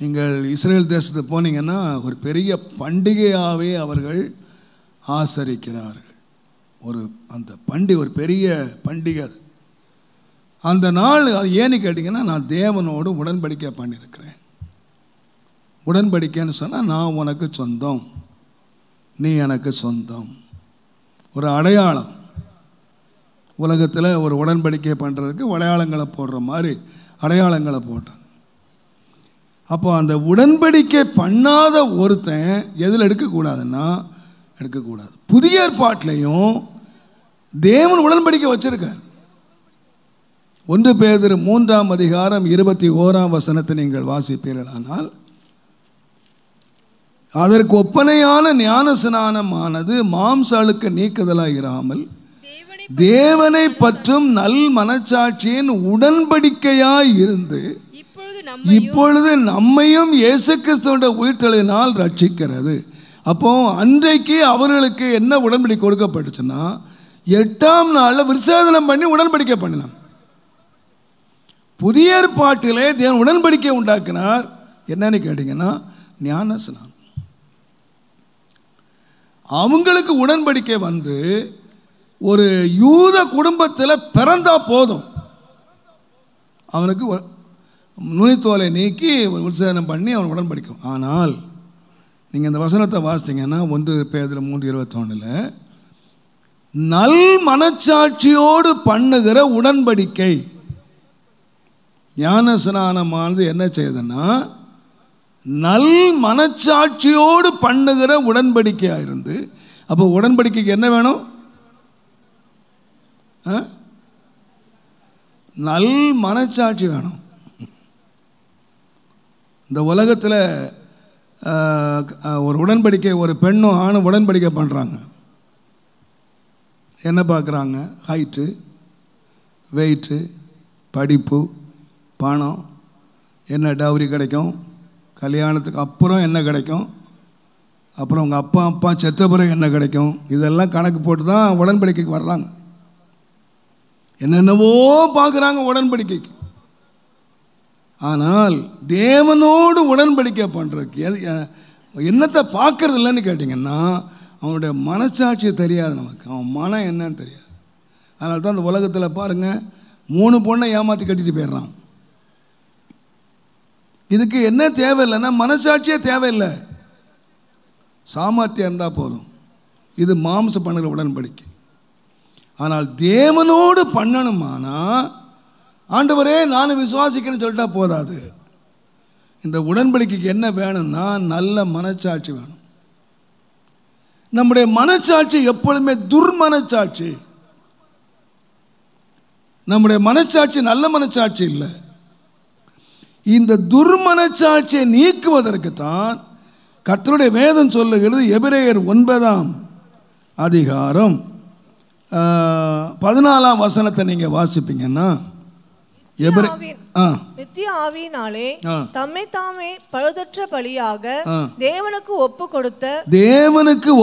நீங்கள் இஸ்ரேல் தேசத்துக்கு போனீங்கன்னா ஒரு பெரிய பண்டிகையாகவே அவர்கள் ஆசரிக்கிறார்கள். அந்த பண்டிகை ஒரு பெரிய பண்டிகை அது. அந்த நாள் அது ஏன்னு கேட்டிங்கன்னா, நான் தேவனோடு உடன்படிக்கை பண்ணியிருக்கிறேன். உடன்படிக்கைன்னு சொன்னால் நான் உனக்கு சொந்தம், நீ எனக்கு சொந்தம். ஒரு அடையாளம். உலகத்தில் ஒரு உடன்படிக்கை பண்ணுறதுக்கு அடையாளங்களை போடுற மாதிரி அடையாளங்களை போட்டாங்க. அப்போ அந்த உடன்படிக்கை பண்ணாத ஒருத்தன் எதில் எடுக்கக்கூடாதுன்னா எடுக்கக்கூடாது. புதிய ஏற்பாட்டிலையும் தேவன் உடன்படிக்கை வச்சிருக்கார். 1 பேதுரு 3:21 நீங்கள் வாசிப்பீர்களானால், அதற்கு ஒப்பனையான ஞான ஸ்நானமானது மாம்ச அழுக்க நீக்குதலாக இராமல் தேவனை பற்றும் நல் மனச்சாட்சியின் உடன்படிக்கையாய் இருந்து இப்பொழுது நம்மையும் இயேசு கிறிஸ்துவோட உயிர்த்தெழுதலினால் ரட்சிக்கிறது. அப்போ அன்றைக்கு அவர்களுக்கு என்ன உடன்படிக்கை கொடுக்கப்பட்டுச்சுன்னா, 8ஆம் நாளில் விசேதனம் பண்ணி உடன்படிக்கை பண்ணினாங்க. புதிய ஏற்பாட்டிலே தேவன் உடன்படிக்கை உண்டாக்கினார். என்னன்னு கேட்டிங்கன்னா, ஞான ஸ்நானம். அவங்களுக்கு உடன்படிக்கை வந்து ஒரு யூத குடும்பத்தில் பிறந்தா போதும், அவனுக்கு நுனித்தோலை நீக்கி விசேதனம் பண்ணி அவன் உடன்படிக்கும். ஆனால் நீங்கள் இந்த வசனத்தை வாசித்தீங்கன்னா 1 பேதுரு 3:21 நல் மனச்சாட்சியோடு பண்ணுகிற உடன்படிக்கை. ஞான ஸ்நானமானது என்ன செய்யுதுன்னா, நல் மனச்சாட்சியோடு பண்ணுகிற உடன்படிக்கையாக இருந்து. அப்போ உடன்படிக்கைக்கு என்ன வேணும்? நல் மனச்சாட்சி வேணும். இந்த உலகத்தில் ஒரு உடன்படிக்கை, ஒரு பெண்ணும் ஆணும் உடன்படிக்கை பண்ணுறாங்க. என்ன பார்க்குறாங்க? ஹைட்டு, வெயிட்டு, படிப்பு, பணம், என்ன டவுரி கிடைக்கும், கல்யாணத்துக்கு அப்புறம் என்ன கிடைக்கும், அப்புறம் உங்கள் அப்பா செத்த பிறகு என்ன கிடைக்கும், இதெல்லாம் கணக்கு போட்டு தான் உடன்படிக்கைக்கு வர்றாங்க. என்னென்னவோ பார்க்குறாங்க உடன்படிக்கைக்கு. ஆனால் தேவனோடு உடன்படிக்கை பண்ணுறதுக்கு என்னத்தை பார்க்கறது இல்லைன்னு கேட்டிங்கன்னா, அவனுடைய மனச்சாட்சியை தெரியாது நமக்கு, அவன் மனம் என்னன்னு தெரியாது. அதனால தான் அந்த உலகத்தில் பாருங்கள், 3 பொண்ணை ஏமாற்றி கட்டிட்டு போயிடுறான். இதுக்கு என்ன தேவையில்லைன்னா மனச்சாட்சியே தேவையில்லை, சாமர்த்தியம் இருந்தால் போதும். இது மாம்ச பண்ணுற உடன்படிக்கை. ஆனால் தேவனோடு பண்ணணுமானா, ஆண்டவரே நான் விசுவாசிக்கிறேன்னு சொல்லிட்டா போதாது. இந்த உடன்படிக்கைக்கு என்ன வேணும்னா நல்ல மனச்சாட்சி வேணும். நம்முடைய மனச்சாட்சி எப்பொழுதுமே துர்மனச்சாட்சி. நம்முடைய மனச்சாட்சி நல்ல மனச்சாட்சி இல்லை. இந்த துர்மனச்சாட்சியை நீக்குவதற்கு தான் கர்த்தருடைய வேதம் சொல்லுகிறது. எபிரேயர் 9:14 நீங்கள் வாசிப்பீங்கன்னா, நித்திய ஆவியினாலே தம்மை தாமே பழுதற்ற பலியாக தேவனுக்கு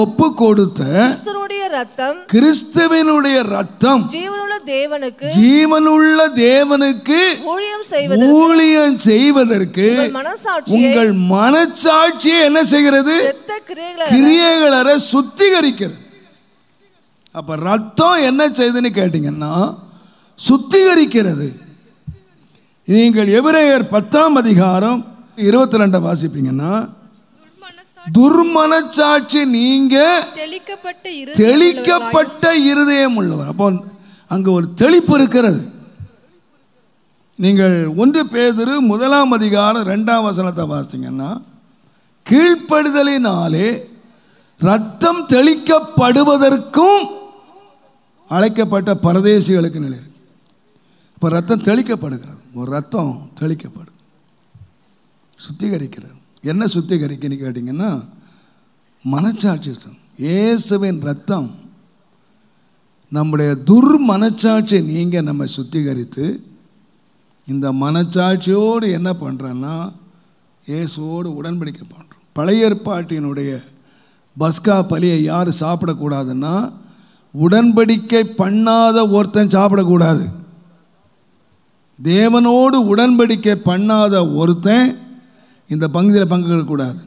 ஒப்பு கொடுத்த கிறிஸ்துவினுடைய ரத்தம் ஜீவனுள்ள தேவனுக்கு ஊழியம் செய்வதற்கு உங்கள் மனச்சாட்சியை என்ன செய்கிறது? கிரியைகளற சுத்திகரிக்கிறது. அப்ப ரத்தம் என்ன செய்யுதுன்னு கேட்டீங்கன்னா, சுத்திகரிக்கிறது. நீங்கள் எபிரேயர் 10:22 வாசிப்பீங்கன்னா, துர்மனச்சாட்சி நீங்க தெளிக்கப்பட்ட இருதயம் உள்ளவர். அப்போ அங்க ஒரு தெளிப்பு இருக்கிறது. நீங்கள் 1 பேதுரு 1:2 வாசித்தீங்கன்னா, கீழ்ப்படுதலினாலே ரத்தம் தெளிக்கப்படுவதற்கும் அழைக்கப்பட்ட பரதேசிகளுக்கு நிலை. இப்போ ரத்தம் தெளிக்கப்படுகிறது. ஒரு ரத்தம் தெளிக்கப்படும், சுத்திகரிக்கிறது. என்ன சுத்திகரிக்கன்னு கேட்டிங்கன்னா, மனச்சாட்சி. இயேசுவின் ரத்தம் நம்முடைய துர்மனச்சாட்சியை நீங்கள் நம்ம சுத்திகரித்து, இந்த மனச்சாட்சியோடு என்ன பண்ணுறோன்னா இயேசுவோடு உடன்படிக்கை பண்ணுறோம். பழைய ஏற்பாட்டினுடைய பஸ்கா பலியை யார் சாப்பிடக்கூடாதுன்னா, உடன்படிக்கை பண்ணாத ஒருத்தன் சாப்பிடக்கூடாது. தேவனோடு உடன்படிக்கை பண்ணாத ஒருத்தன் இந்த பங்குதியில் பங்குகூடாது.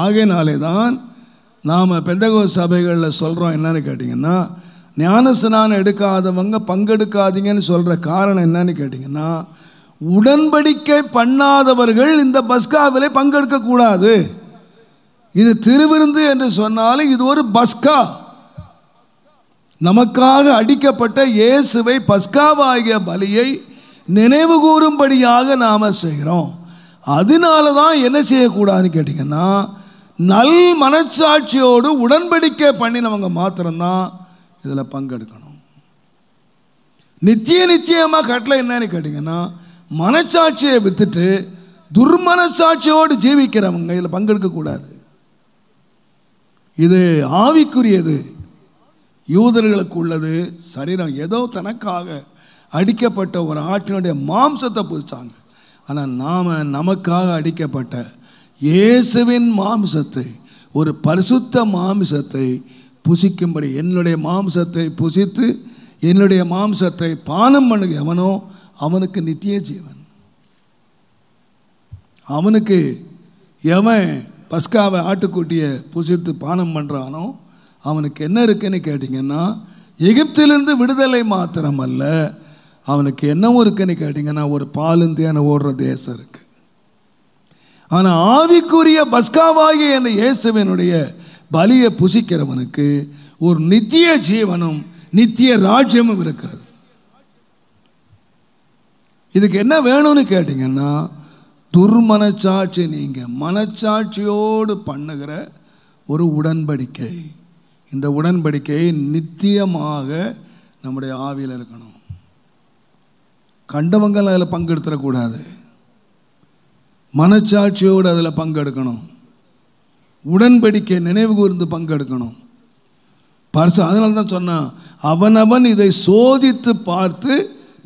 ஆகையினாலே தான் நாம் பெந்தகோஸ்து சபைகளில் சொல்கிறோம். என்னன்னு கேட்டிங்கன்னா, ஞானஸ்நானம் எடுக்காதவங்க பங்கெடுக்காதீங்கன்னு சொல்கிற காரணம் என்னன்னு கேட்டிங்கன்னா, உடன்படிக்கை பண்ணாதவர்கள் இந்த பஸ்காவிலே பங்கெடுக்கக்கூடாது. இது திருவிருந்து என்று சொன்னாலும் இது ஒரு பஸ்கா. நமக்காக அடிக்கப்பட்ட இயேசுவை பஸ்காவாகிய பலியை நினைவு கூறும்படியாக நாம் செய்கிறோம். அதனால தான் என்ன செய்யக்கூடாதுன்னு கேட்டிங்கன்னா, நல் மனச்சாட்சியோடு உடன்படிக்கை பண்ணினவங்க மாத்திரம்தான் இதில் பங்கெடுக்கணும். நிச்சயமாக கட்டளை என்னன்னு கேட்டிங்கன்னா, மனச்சாட்சியை வித்துட்டு துர்மனச்சாட்சியோடு ஜீவிக்கிறவங்க இதில் பங்கெடுக்கக்கூடாது. இது ஆவிக்குரியது, யூதர்களுக்கு உள்ளது. சரீரம் ஏதோ தனக்காக அடிக்கப்பட்ட ஒரு ஆட்டினுடைய மாம்சத்தை புதிச்சாங்க. ஆனால் நாம் நமக்காக அடிக்கப்பட்ட இயேசுவின் மாம்சத்தை, ஒரு பரிசுத்த மாம்சத்தை புசிக்கும்படி, என்னுடைய மாம்சத்தை புசித்து என்னுடைய மாம்சத்தை பானம் பண்ணுங்க எவனோ அவனுக்கு நித்திய ஜீவன். அவனுக்கு எவன் பஸ்காவை ஆட்டுக்குட்டியை புசித்து பானம் பண்ணுறானோ அவனுக்கு என்ன இருக்குன்னு கேட்டிங்கன்னா, எகிப்திலிருந்து விடுதலை மாத்திரமல்ல, அவனுக்கு என்னவும் இருக்குன்னு கேட்டிங்கன்னா ஒரு பாலும் தேனை ஓடுற தேசம் இருக்குது. ஆனால் ஆவிக்குரிய பஸ்காவாகிய என்ற இயேசுவினுடைய பலியை புசிக்கிறவனுக்கு ஒரு நித்திய ஜீவனும் நித்திய ராஜ்யமும் இருக்கிறது. இதுக்கு என்ன வேணும்னு கேட்டிங்கன்னா, துர்மனச்சாட்சி நீங்க மனச்சாட்சியோடு பண்ணுகிற ஒரு உடன்படிக்கை. இந்த உடன்படிக்கை நித்தியமாக நம்முடைய ஆவியில் இருக்கணும். கண்டவங்கள் அதில் பங்கெடுத்துடக்கூடாது. மனச்சாட்சியோடு அதில் பங்கெடுக்கணும். உடன்படிக்கை நினைவு கூர்ந்து பங்கெடுக்கணும். அதனால தான் சொன்னான், அவனவன் இதை சோதித்து பார்த்து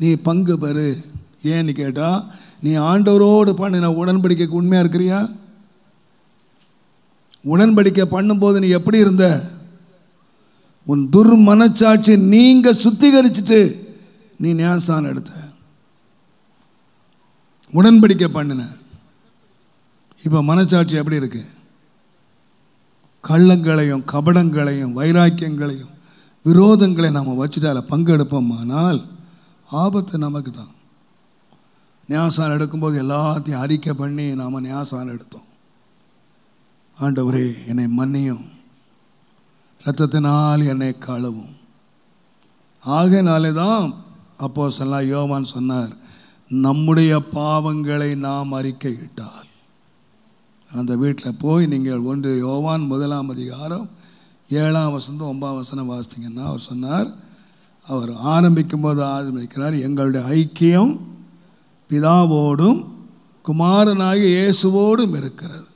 நீ பங்கு பெறு. ஏன்னு கேட்டால், நீ ஆண்டவரோடு பண்ணின உடன்படிக்கைக்கு உண்மையாக இருக்கிறியா? உடன்படிக்கை பண்ணும்போது நீ எப்படி இருந்த? உன் துர்மனச்சாட்சி நீங்க சுத்திகரிச்சுட்டு நீ ஞானஸ்நானம் எடுத்த, உடன்படிக்கை பண்ணின. இப்போ மனச்சாட்சி எப்படி இருக்கு? கள்ளங்களையும் கபடங்களையும் வைராக்கியங்களையும் விரோதங்களையும் நாம் வச்சுட்டு அதில் பங்கெடுப்போமானால் ஆபத்து நமக்கு தான். ஞானஸ்நானம் எடுக்கும்போது எல்லாத்தையும் அறிக்கை பண்ணி நாம் ஞானஸ்நானம் எடுத்தோம். ஆண்டவரே என்னை மன்னியும், இரத்தத்தினால் என்னை கழுவும். ஆகையினாலே தான் அப்போஸ்தலனாகிய யோவான் சொன்னார், நம்முடைய பாவங்களை நாம் அறிக்கையிட்டால். அந்த வீட்டில் போய் நீங்கள் 1 யோவான் 1 அதிகாரம் 7 வசனம் 9 வசனம் வாசித்தீங்கன்னா அவர் சொன்னார், அவர் ஆரம்பிக்கும்போது ஆரம்பிக்கிறார், எங்களுடைய ஐக்கியம் பிதாவோடும் குமாரனாகிய இயேசுவோடும் இருக்கிறது.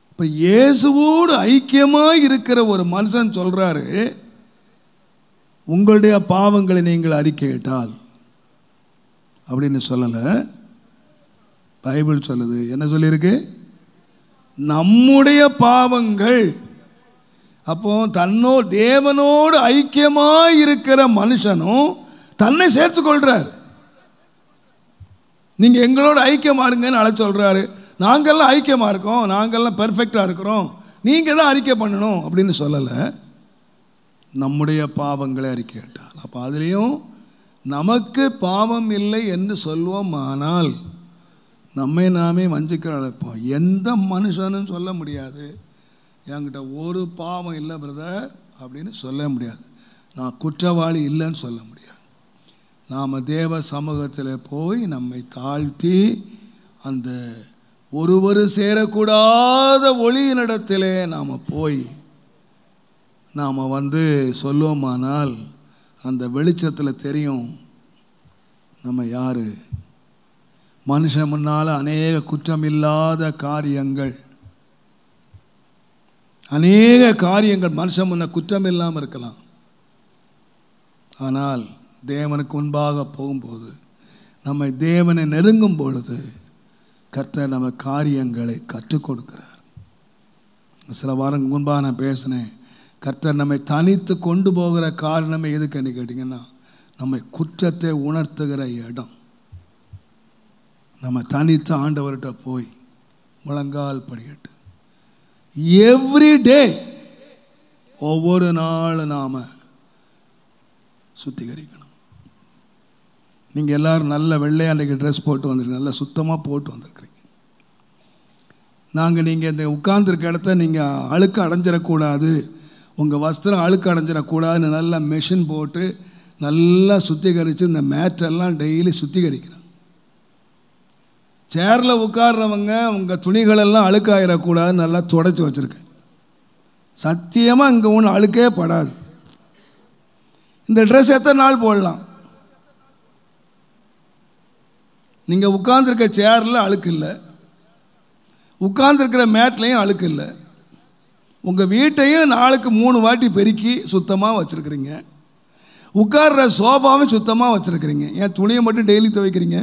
இப்போ இயேசுவோடு ஐக்கியமாக இருக்கிற ஒரு மனுஷன் சொல்கிறாரு, உங்களுடைய பாவங்களை நீங்கள் அறிக்கையிட்டால் அப்படின்னு சொல்லலை. பைபிள் சொல்லுது, என்ன சொல்லியிருக்கு? நம்முடைய பாவங்கள். அப்போ தேவனோடு ஐக்கியமாக இருக்கிற மனுஷனும் தன்னை சேர்த்து கொள்றார். நீங்கள் எங்களோட ஐக்கியமாக இருங்கன்னு அழைச்சி சொல்கிறாரு. நாங்கள்லாம் ஐக்கியமாக இருக்கோம், நாங்கள்லாம் பெர்ஃபெக்டாக இருக்கிறோம், நீங்கள் தான் அறிக்கை பண்ணணும் அப்படின்னு சொல்லலை. நம்முடைய பாவங்களை அறிக்கையிட்டால், அப்போ அதுலேயும் நமக்கு பாவம் இல்லை என்று சொல்வோம். ஆனால் நம்மை நாமே வஞ்சிக்கிற அழைப்போம். எந்த மனுஷனும் சொல்ல முடியாது, என்கிட்ட ஒரு பாவம் இல்லை பிரதர் அப்படின்னு சொல்ல முடியாது. நான் குற்றவாளி இல்லைன்னு சொல்ல முடியாது. நாம் தேவ சமூகத்தில் போய் நம்மை தாழ்த்தி அந்த ஒருவர் சேரக்கூடாத ஒளியினிடத்திலே நாம் போய் நாம் சொல்லுவோமானால் அந்த வெளிச்சத்தில் தெரியும் நம்ம யார். மனுஷன் முன்னால் அநேக குற்றமில்லாத காரியங்கள், மனுஷன் முன்ன குற்றம் இல்லாமல் இருக்கலாம். ஆனால் தேவனுக்கு முன்பாக போகும்போது, நம்மை தேவனை நெருங்கும் பொழுது கர்த்தர் நம்ம காரியங்களை கற்றுக் கொடுக்கிறார். சில வாரங்கள் முன்பாக நான் பேசினேன், கர்த்தர் நம்மை தனித்து கொண்டு போகிற காரணமே எதுக்குன்னு கேட்டிங்கன்னா, நம்மை குற்றத்தை உணர்த்துகிற இடம். நம்ம தனித்து ஆண்டவர்கிட்ட போய் முழங்கால் படியிட்டு எவ்ரி டே ஒவ்வொரு நாளும் நாம் சுத்திகரிக்கணும். நீங்கள் எல்லோரும் நல்ல வெள்ளையாக அன்றைக்கி ட்ரெஸ் போட்டு வந்திருக்கீங்க, நல்லா சுத்தமாக போட்டு வந்திருக்கிறீங்க. நீங்கள் இந்த உட்கார்ந்துருக்க இடத்த நீங்கள் அழுக்கு அடைஞ்சிடக்கூடாது, உங்கள் வஸ்திரம் அழுக்கு அடைஞ்சிடக்கூடாதுன்னு நல்லா மெஷின் போட்டு நல்லா சுத்திகரித்து இந்த மேட்டெல்லாம் டெய்லி சுத்திகரிக்கிறோம். சேரில் உட்கார்றவங்க உங்கள் துணிகளெல்லாம் அழுக்காயிடக்கூடாதுன்னு நல்லா துடைச்சி வச்சுருக்கேன். சத்தியமாக இங்கே ஒன்றும் அழுக்கே படாது. இந்த ட்ரெஸ் எத்தனை நாள் போடலாம்? நீங்கள் உட்கார்ந்துருக்க சேரில் அழுக்கு இல்லை, உட்கார்ந்துருக்கிற மேட்லேயும் அழுக்கு இல்லை. உங்கள் வீட்டையும் நாளுக்கு 3 வாட்டி பெருக்கி சுத்தமாக வச்சுருக்கிறீங்க. உட்கார்ற சோஃபாவும் சுத்தமாக வச்சுருக்கிறீங்க. ஏன் துணியை மட்டும் டெய்லி துவைக்கிறீங்க?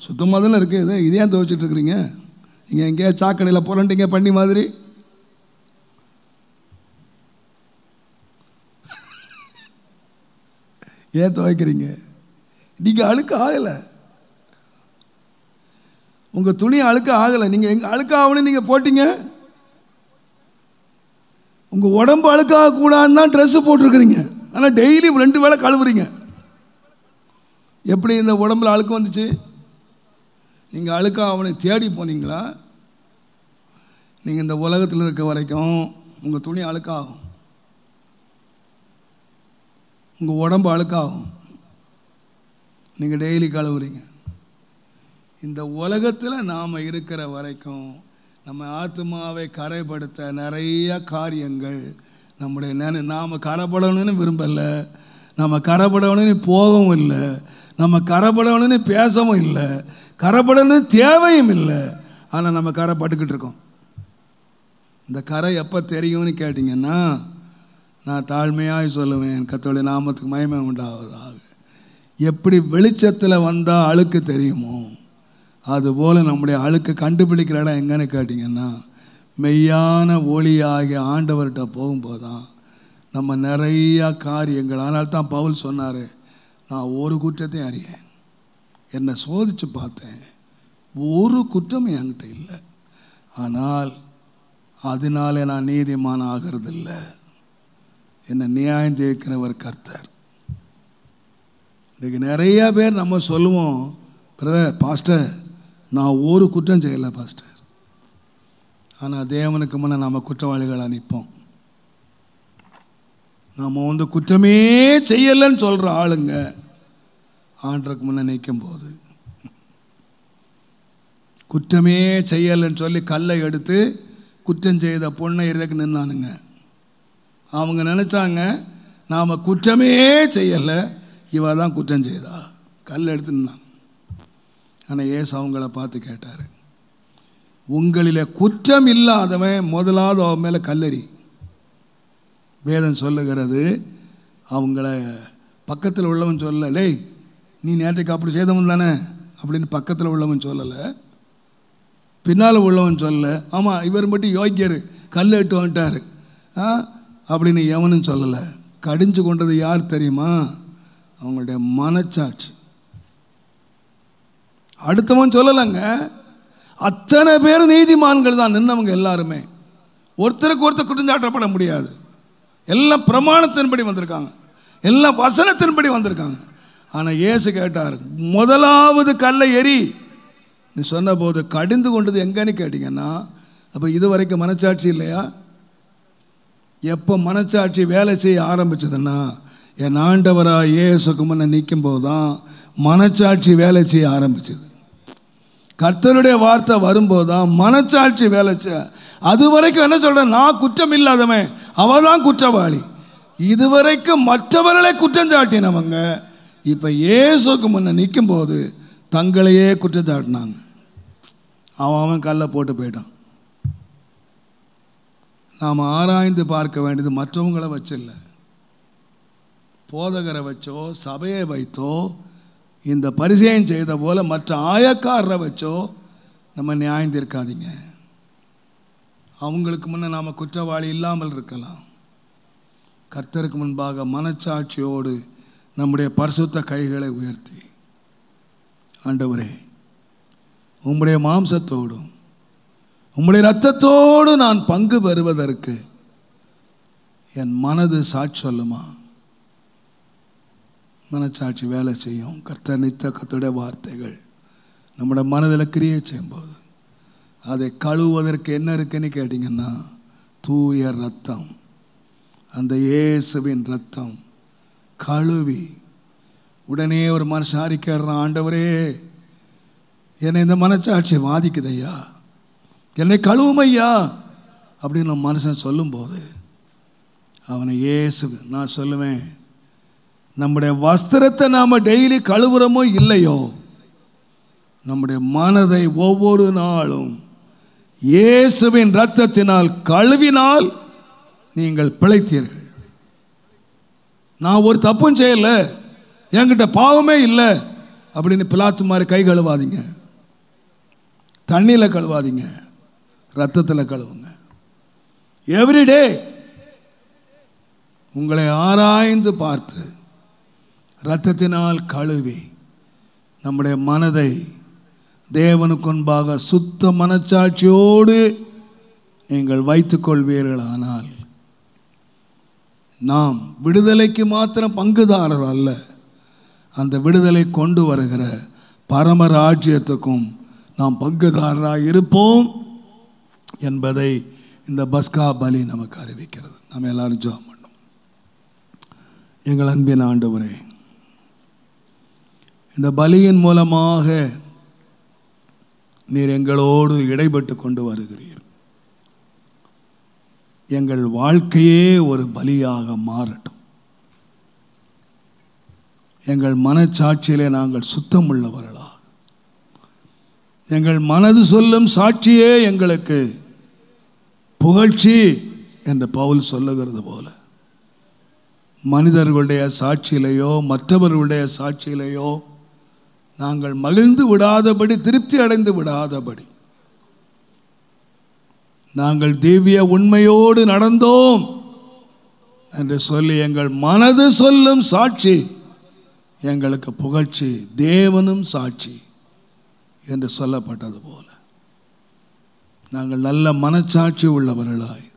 சுத்தமாக தானே இருக்குது, இது ஏன் துவைச்சிட்ருக்கிறீங்க? நீங்கள் எங்கேயா சாக்கடையில் புரண்டிங்க பண்ணி மாதிரி? ஏன் துவைக்கிறீங்க? நீங்கள் அழுக்கு ஆகலை, உங்கள் துணி அழுக்க ஆகலை. நீங்கள் எங்கே அழுக்க ஆகணும்னு நீங்கள் போட்டீங்க. உங்கள் உடம்பு அழுக்காகக்கூடாதுன்னு தான் ட்ரெஸ்ஸு போட்டிருக்கிறீங்க. ஆனால் டெய்லி 2 வேளை கழுவுறீங்க. எப்படி இந்த உடம்புல அழுக்கு வந்துச்சு? நீங்கள் அழுக்காகவனை தேடி போனீங்களா? நீங்கள் இந்த உலகத்தில் இருக்க வரைக்கும் உங்கள் துணி அழுக்காகும், உங்கள் உடம்பு அழுக்காகும், நீங்கள் டெய்லி கழுவுறீங்க. இந்த உலகத்தில் நாம் இருக்கிற வரைக்கும் நம்ம ஆத்மாவை கரைப்படுத்த நிறைய காரியங்கள் நம்முடைய நாம் கரைப்படணும்னு விரும்பலை, நம்ம கரைப்படணும்னு போகவும் இல்லை, நம்ம கரைப்படணும்னு பேசவும் இல்லை, கரைப்படணும்னு தேவையும் இல்லை. ஆனால் நம்ம கரைப்பட்டுக்கிட்டு இருக்கோம். இந்த கரை எப்போ தெரியும்னு கேட்டிங்கன்னா, நான் தாழ்மையாக சொல்லுவேன், கர்த்தருடைய நாமத்துக்கு மகிமை உண்டாவதாக. எப்படி வெளிச்சத்தில் வந்தால் அழுக்கு தெரியுமோ, அதுபோல் நம்முடைய அழுக்கு கண்டுபிடிக்கிற இடம் எங்கன்னு கேட்டிங்கன்னா, மெய்யான ஒளியாகிய ஆண்டவர்கிட்ட போகும்போது தான் நம்ம நிறையா காரியங்கள். அதனால தான் பவுல் சொன்னார், நான் ஒரு குற்றத்தையும் அறியேன், என்னை சோதித்து பார்த்தேன், ஒரு குற்றமும் என்கிட்ட இல்லை, ஆனால் அதனால நான் நீதிமான் ஆகிறதில்லை, என்னை நியாயம் தீர்க்கிறவர் கர்த்தர். இன்றைக்கி நிறையா பேர் நம்ம சொல்லுவோம், பிரதர் பாஸ்டர் நான் ஒரு குற்றம் செய்யலை பாஸ்டர். ஆனால் தேவனுக்கு முன்னே நாம் குற்றவாளிகளாக நிற்போம். நாம் குற்றமே செய்யலைன்னு சொல்கிற ஆளுங்க ஆண்டருக்கு முன்னே நிற்கும் போது குற்றமே செய்யலைன்னு சொல்லி கல்லை எடுத்து குற்றம் செய்த பொண்ணை இறக்கு நின்னானுங்க. அவங்க நினச்சாங்க நாம் குற்றமே செய்யலை, இவ தான் குற்றம் செய்தா, கல் எடுத்து நின்னாங்க. ஆனால் ஏசு அவங்கள பார்த்து கேட்டார், உங்களில் குற்றம் இல்லாதவன் முதலாவது அவன் மேலே கல்லறி. வேதம் சொல்லுகிறது, அவங்கள பக்கத்தில் உள்ளவன் சொல்லலை, லேய் நீ நேற்றைக்கு அப்படி செய்தவன் தானே அப்படின்னு பக்கத்தில் உள்ளவன் சொல்லலை, பின்னால் உள்ளவன் சொல்லலை, ஆமாம் இவர் மட்டும் யோக்கியர் கல் எட்டு வந்துட்டார் அப்படின்னு எவனும் சொல்லலை. கடிஞ்சு கொண்டது யார் தெரியுமா? அவங்களுடைய மனச்சாட்சி. அடுத்தவன் சொல்லலைங்க, அத்தனை பேர் நீதிமான்கள் தான் நின்னவங்க எல்லாருமே. ஒருத்தருக்கு ஒருத்தர் குற்றஞ்சாட்டப்பட முடியாது. எல்லாம் பிரமாணத்தின்படி வந்திருக்காங்க, எல்லாம் வசனத்தின்படி வந்திருக்காங்க. ஆனால் இயேசு கேட்டார், முதலாவது கல்லை எரி நீ சொன்ன போது கடிந்து கொண்டது எங்கன்னு கேட்டிங்கன்னா, அப்போ இது வரைக்கும் மனச்சாட்சி இல்லையா? எப்போ மனச்சாட்சி வேலை செய்ய ஆரம்பிச்சதுன்னா, என் ஆண்டவராக இயேசுக்கு முன்னே நிற்கும் போது தான் மனச்சாட்சி வேலை செய்ய ஆரம்பிச்சது. கர்த்தருடைய வார்த்தை வரும்போது தான் மனச்சாட்சி வேலை செய்ய. அது வரைக்கும் என்ன சொல்கிறேன், நான் குற்றம் இல்லாதவன், அவள் தான் குற்றவாளி. இதுவரைக்கும் மற்றவர்களை குற்றம் சாட்டினவங்க இப்போ இயேசுக்கு முன்னே நிற்கும் போது தங்களையே குற்றம் சாட்டினாங்க. அவன் கல்லை போட்டு போயிட்டான். நாம் ஆராய்ந்து பார்க்க வேண்டியது மற்றவங்களை வச்சில்லை, போதகரை வச்சோ சபையை வைத்தோ இந்த பரிசேயம் செய்த போல மற்ற ஆயக்காரரை வச்சோ நம்ம நியாயம் தீர்க்காதீங்க. அவங்களுக்கு முன்னே நாம் குற்றவாளி இல்லாமல் இருக்கலாம். கர்த்தருக்கு முன்பாக மனச்சாட்சியோடு நம்முடைய பரிசுத்த கைகளை உயர்த்தி, ஆண்டவரே உம்முடைய மாம்சத்தோடும் உம்முடைய இரத்தத்தோடு நான் பங்கு பெறுவதற்கு என் மனது சாட்சி சொல்லுமா? மனச்சாட்சி வேலை செய்யும். கர்த்தர் நித்த கர்த்தருடைய வார்த்தைகள் நம்முடைய மனதில் கிரியை செய்யும்போது அதை கழுவுவதற்கு என்ன இருக்குன்னு கேட்டிங்கன்னா தூய ரத்தம், அந்த இயேசுவின் ரத்தம் கழுவி உடனே ஒரு மனுஷன் அறிக்கைறான், ஆண்டவரே என்னை இந்த மனச்சாட்சி வாதிக்குதையா, என்னை கழுவுமையா அப்படின்னு மனுஷன் சொல்லும்போது அவனை இயேசு, நான் சொல்லுவேன், நம்முடைய வஸ்திரத்தை நாம் டெய்லி கழுவுறமோ இல்லையோ, நம்முடைய மனதை ஒவ்வொரு நாளும் இயேசுவின் இரத்தத்தினால் கழுவினால் நீங்கள் பிழைத்தீர்கள். நான் ஒரு தப்பும் செய்யல, என்கிட்ட பாவமே இல்லை அப்படின்னு பிலாத்து மாதிரி கை கழுவாதீங்க. தண்ணியில் கழுவாதீங்க, ரத்தத்தில் கழுவுங்க. எவ்ரிடே உங்களை ஆராய்ந்து பார்த்து இரத்தத்தினால் கழுவி நம்முடைய மனதை தேவனுக்கு முன்பாக சுத்த மனச்சாட்சியோடு நீங்கள் வைத்துக் கொள்வீர்களானால் நாம் விடுதலைக்கு மாத்திரம் பங்குதாரர் அல்ல, அந்த விடுதலை கொண்டு வருகிற பரமராஜ்யத்துக்கும் நாம் பங்குதாரராக இருப்போம் என்பதை இந்த பஸ்கா பலி நமக்கு அறிவிக்கிறது. நம்ம எல்லாரும் ஜெபம் பண்ணோம். எங்கள் அன்பின் ஆண்டவரே, இந்த பலியின் மூலமாக நீர் எங்களோடு இடைப்பட்டு கொண்டு வருகிறீர். எங்கள் வாழ்க்கையே ஒரு பலியாக மாறட்டும். எங்கள் மனச்சாட்சியிலே நாங்கள் சுத்தம் உள்ளவர்களா, எங்கள் மனது சொல்லும் சாட்சியே எங்களுக்கு புகழ்ச்சி என்று பவுல் சொல்லுகிறது போல, மனிதர்களுடைய சாட்சியிலேயோ மற்றவர்களுடைய சாட்சியிலேயோ நாங்கள் மகிழ்ந்து விடாதபடி, திருப்தி அடைந்து விடாதபடி, நாங்கள் திவ்ய உண்மையோடு நடந்தோம் என்று சொல்லி எங்கள் மனது சொல்லும் சாட்சி எங்களுக்கு புகழ்ச்சி, தேவனும் சாட்சி என்று சொல்லப்பட்டது போல நாங்கள் நல்ல மனச்சாட்சி உள்ளவர்களாய்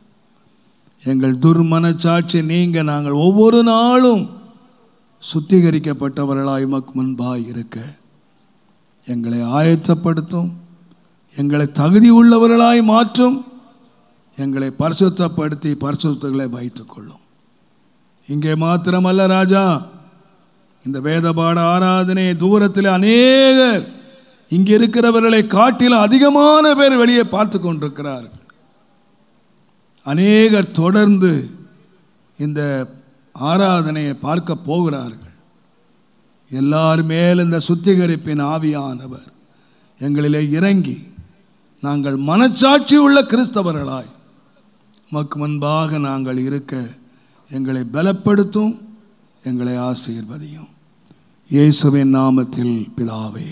எங்கள் துர்மனச்சாட்சி நீங்க நாங்கள் ஒவ்வொரு நாளும் சுத்திகரிக்கப்பட்டவர்களாய் உமக்கு முன்பாய் இருக்க எங்களை ஆயத்தப்படுத்தும், எங்களை தகுதி உள்ளவர்களாய் மாற்றும், எங்களை பரிசுத்தப்படுத்தி பரிசுத்தங்களை வைத்துக் கொள்ளும். இங்கே மாத்திரமல்ல ராஜா, இந்த வேதபாட ஆராதனை தூரத்தில் அநேகர் இங்கே இருக்கிறவர்களை காட்டிலும் அதிகமான பேர் வெளியே பார்த்து கொண்டிருக்கிறார்கள். அநேகர் தொடர்ந்து இந்த ஆராதனையை பார்க்க போகிறார்கள். எல்லார் மேல் இந்த சுத்திகரிப்பின் ஆவியானவர் எங்களிலே இறங்கி நாங்கள் மனச்சாட்சி உள்ள கிறிஸ்தவர்களாய் உமக்கு முன்பாக நாங்கள் இருக்க எங்களை பலப்படுத்தும், எங்களை ஆசீர்வதியும். இயேசுவின் நாமத்தில் பிதாவே.